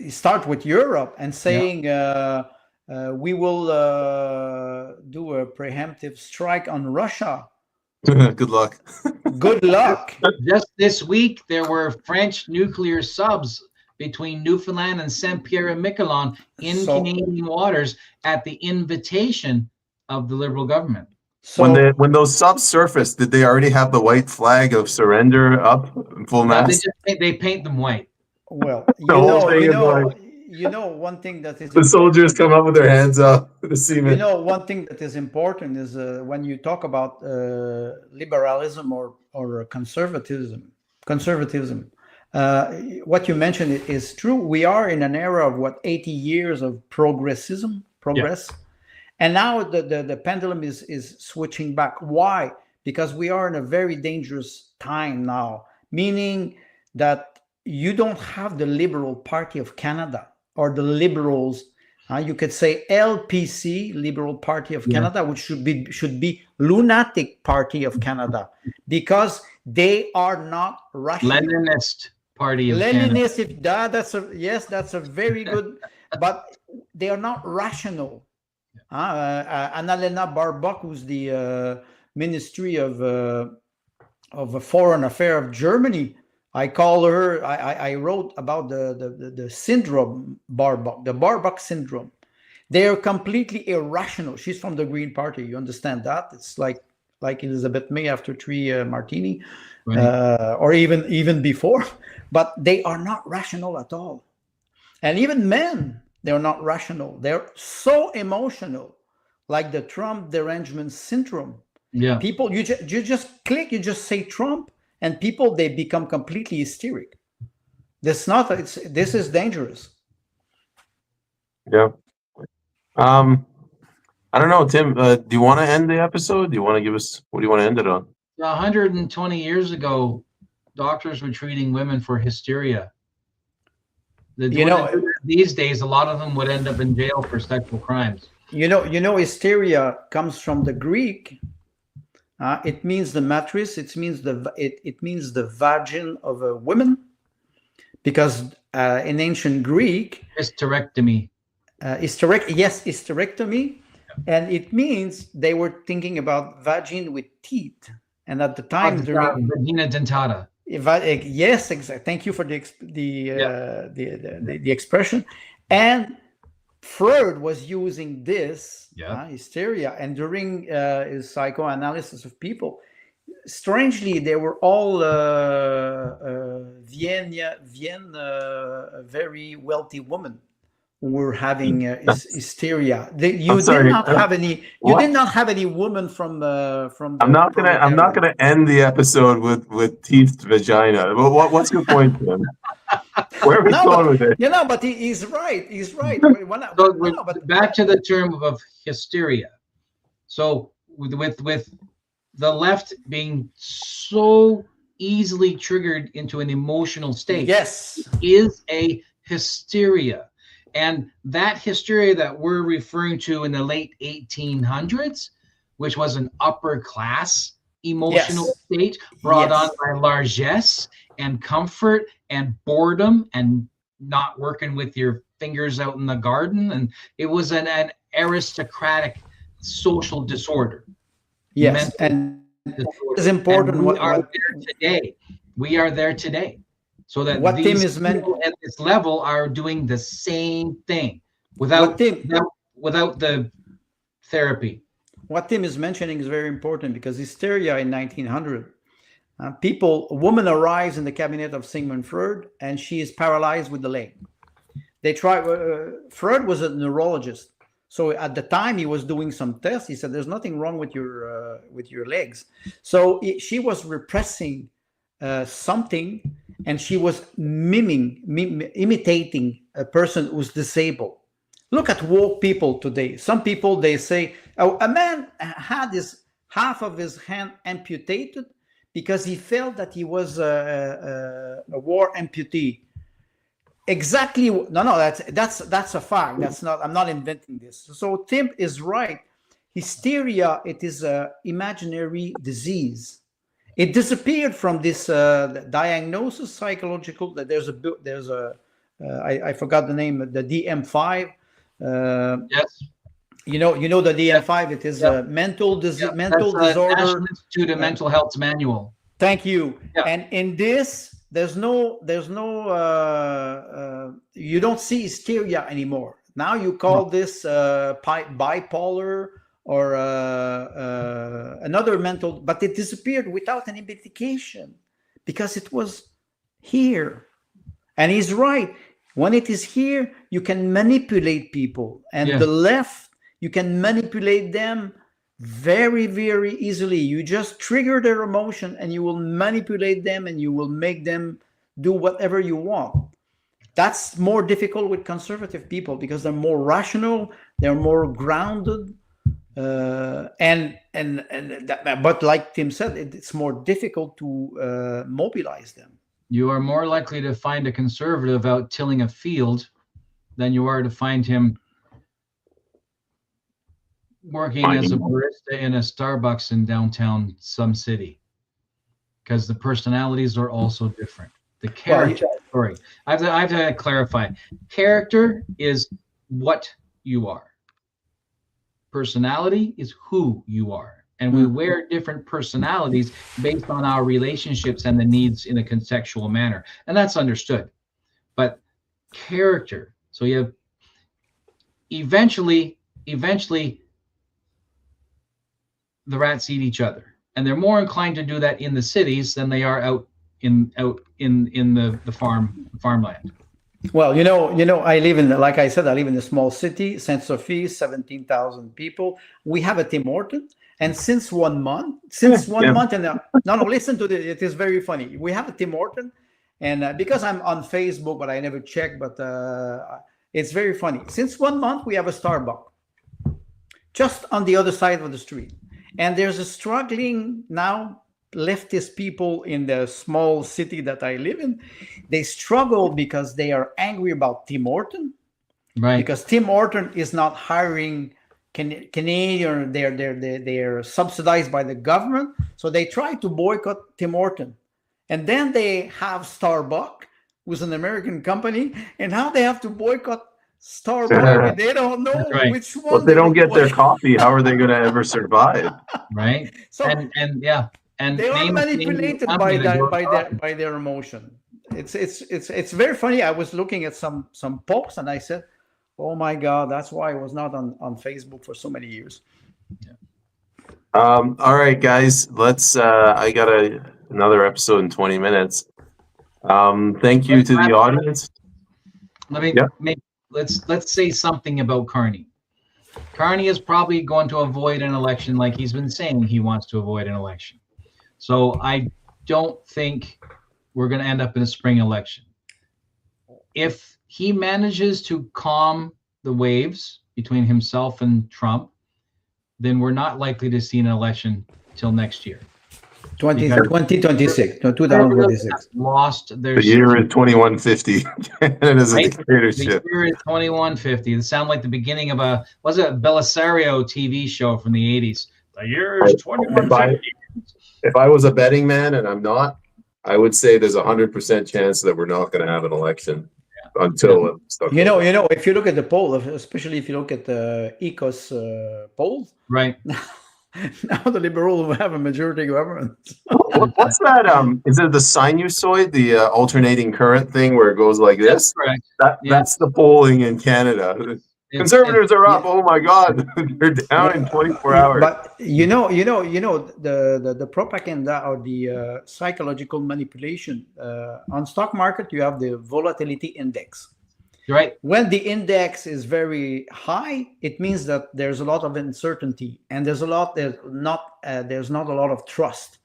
start with Europe and saying we will do a preemptive strike on Russia. Good luck. Good luck. Just this week, there were French nuclear subs between Newfoundland and Saint-Pierre-et-Miquelon in Canadian waters at the invitation of the Liberal government. So when those subs surfaced, did they already have the white flag of surrender up in full mast? They paint them white. Well, one thing that is the soldiers come up with their hands up. The seamen. One thing that is important is when you talk about liberalism or conservatism, Conservatism. What you mentioned is true. We are in an era of 80 years of progress, and now the pendulum is switching back. Why? Because we are in a very dangerous time now, meaning that you don't have the Liberal Party of Canada or the Liberals. You could say LPC, Liberal Party of Canada, which should be Lunatic Party of Canada, because they are not rational. Leninist Party of Canada. Leninist, that's a very good, but they are not rational. Annalena Baerbock, who's the Ministry of Foreign Affairs of Germany, I call her. I wrote about the syndrome Baerbock, the Baerbock syndrome. They are completely irrational. She's from the Green Party. You understand that? It's like Elizabeth May after 3 martini, right. Or even before. But they are not rational at all. And even men, they're not rational. They're so emotional, like the Trump derangement syndrome. Yeah. People, you just click, you just say Trump, and people, they become completely hysteric. This is dangerous. Yeah. I don't know, Tim. Do you want to end the episode? Do you want to give us, what do you want to end it on? 120 years ago, doctors were treating women for hysteria. These days, a lot of them would end up in jail for sexual crimes. Hysteria comes from the Greek. It means the mattress. It means the vagin of a woman, because in ancient Greek, hysterectomy. Hysterectomy, and it means they were thinking about vagin with teeth, and at the time, vagina dentata. Yes, exactly. Thank you for the expression. And Freud was using this hysteria, and during his psychoanalysis of people, strangely, they were all very wealthy women who were having hysteria. You did not have any woman from. I'm not gonna end the episode with teethed vagina. What's your point, Tim? Where are we going with it? But he's right. He's right. Back to the term of hysteria. So with the left being so easily triggered into an emotional state, yes, is a hysteria. And that hysteria that we're referring to in the late 1800s, which was an upper class emotional state brought on by largesse and comfort and boredom and not working with your fingers out in the garden. And it was an aristocratic social disorder. Yes, and it's important. And we are there today. We are there today. So that what these Tim is people at this level are doing the same thing without the therapy. What Tim is mentioning is very important, because hysteria in 1900, a woman arrives in the cabinet of Sigmund Freud, and she is paralyzed with the leg. They try. Freud was a neurologist, so at the time he was doing some tests. He said, "There's nothing wrong with your legs." So she was repressing something, and she was imitating a person who's disabled. Look at woke people today. Some people, they say, "Oh, a man had half of his hand amputated because he felt that he was a war amputee." Exactly. No, that's a fact. That's not. I'm not inventing this. So Tim is right. Hysteria, it is an imaginary disease. It disappeared from this diagnosis, psychological. That there's I forgot the name. The DSM-5. Yes. You know the DSM-5. It is a mental disorder. National Institute of Mental Health's manual. Thank you. Yeah. And in this, there's no. You don't see hysteria anymore. Now you call this bipolar or another mental, but it disappeared without any medication because it was here. And he's right. When it is here, you can manipulate people. And the left, you can manipulate them very, very easily. You just trigger their emotion and you will manipulate them and you will make them do whatever you want. That's more difficult with conservative people because they're more rational, they're more grounded, but like Tim said, it's more difficult to mobilize them. You are more likely to find a conservative out tilling a field than you are to find him working as a barista in a Starbucks in downtown some city, because the personalities are also different. The character, sorry, I have to clarify. Character is what you are. Personality is who you are. And we wear different personalities based on our relationships and the needs in a contextual manner. And that's understood. But character, so you have eventually the rats eat each other. And they're more inclined to do that in the cities than they are out in the farmland. Well, I live in, like I said, I live in a small city, Saint Sophie, 17,000 people. We have a Tim Horton, and since 1 month, and no, listen to this. It is very funny. We have a Tim Horton, and because I'm on Facebook, but I never check, but it's very funny. Since 1 month, we have a Starbucks just on the other side of the street, and there's a struggling now. Leftist people in the small city that I live in, they struggle because they are angry about Tim Horton, right? Because Tim Horton is not hiring Canadian. They're subsidized by the government, so they try to boycott Tim Horton, and then they have Starbucks, who's an American company, and now they have to boycott Starbucks. And they don't know which one. Well, if they don't get their coffee, how are they going to ever survive? Right. So and yeah. And they are manipulated by their emotion. It's very funny. I was looking at some posts and I said, "Oh my God, that's why I was not on Facebook for so many years." Yeah. All right, guys. Let's. I got another episode in 20 minutes. Thank you to the audience. Let's say something about Carney. Carney is probably going to avoid an election, like he's been saying he wants to avoid an election. So I don't think we're going to end up in a spring election. If he manages to calm the waves between himself and Trump, then we're not likely to see an election till next year. 2026. 2026. Lost their. The year is 2150. It is a dictatorship. The year is 2150. It sounds like the beginning of a Belisario TV show from the 80s. The year is 2150. If I was a betting man, and I'm not, I would say there's 100% chance that we're not going to have an election until. If you look at the poll, especially if you look at the ECOS polls, right? Now the Liberals will have a majority government. What's that? Is it the sinusoid, the alternating current thing where it goes like this? That's correct. That's the polling in Canada. Conservatives are up. Oh my God, they're down in 24 hours. But the propaganda or the psychological manipulation on stock market, you have the volatility index. Right. When the index is very high, it means that there's a lot of uncertainty and there's not a lot of trust.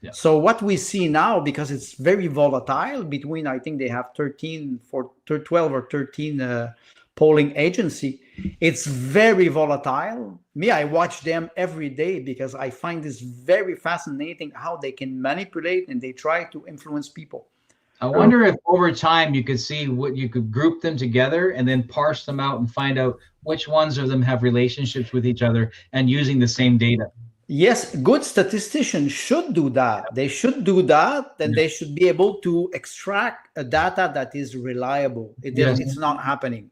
Yeah. So what we see now, because it's very volatile between, I think they have 12 or 13 polling agency, it's very volatile. I watch them every day because I find this very fascinating how they can manipulate and they try to influence people. I wonder if over time you could see what you could group them together and then parse them out and find out which ones of them have relationships with each other and using the same data. Yes, good statisticians should do that. They should do that, and they should be able to extract a data that is reliable. It's not happening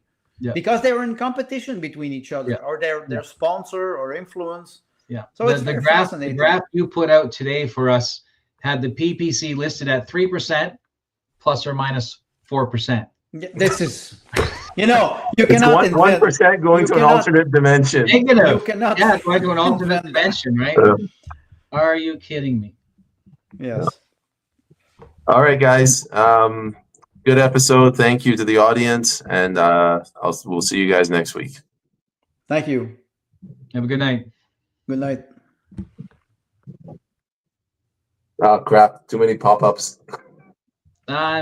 because they're in competition between each other or their sponsor or influence. Yeah. So it's the graph you put out today for us had the PPC listed at 3%. Plus or minus 4%. This is, you cannot 1% going to an alternate dimension. Negative. You cannot. Yeah, going to an alternate dimension, right? Are you kidding me? Yes. All right, guys. Good episode. Thank you to the audience, and we'll see you guys next week. Thank you. Have a good night. Good night. Oh crap! Too many pop-ups. I'm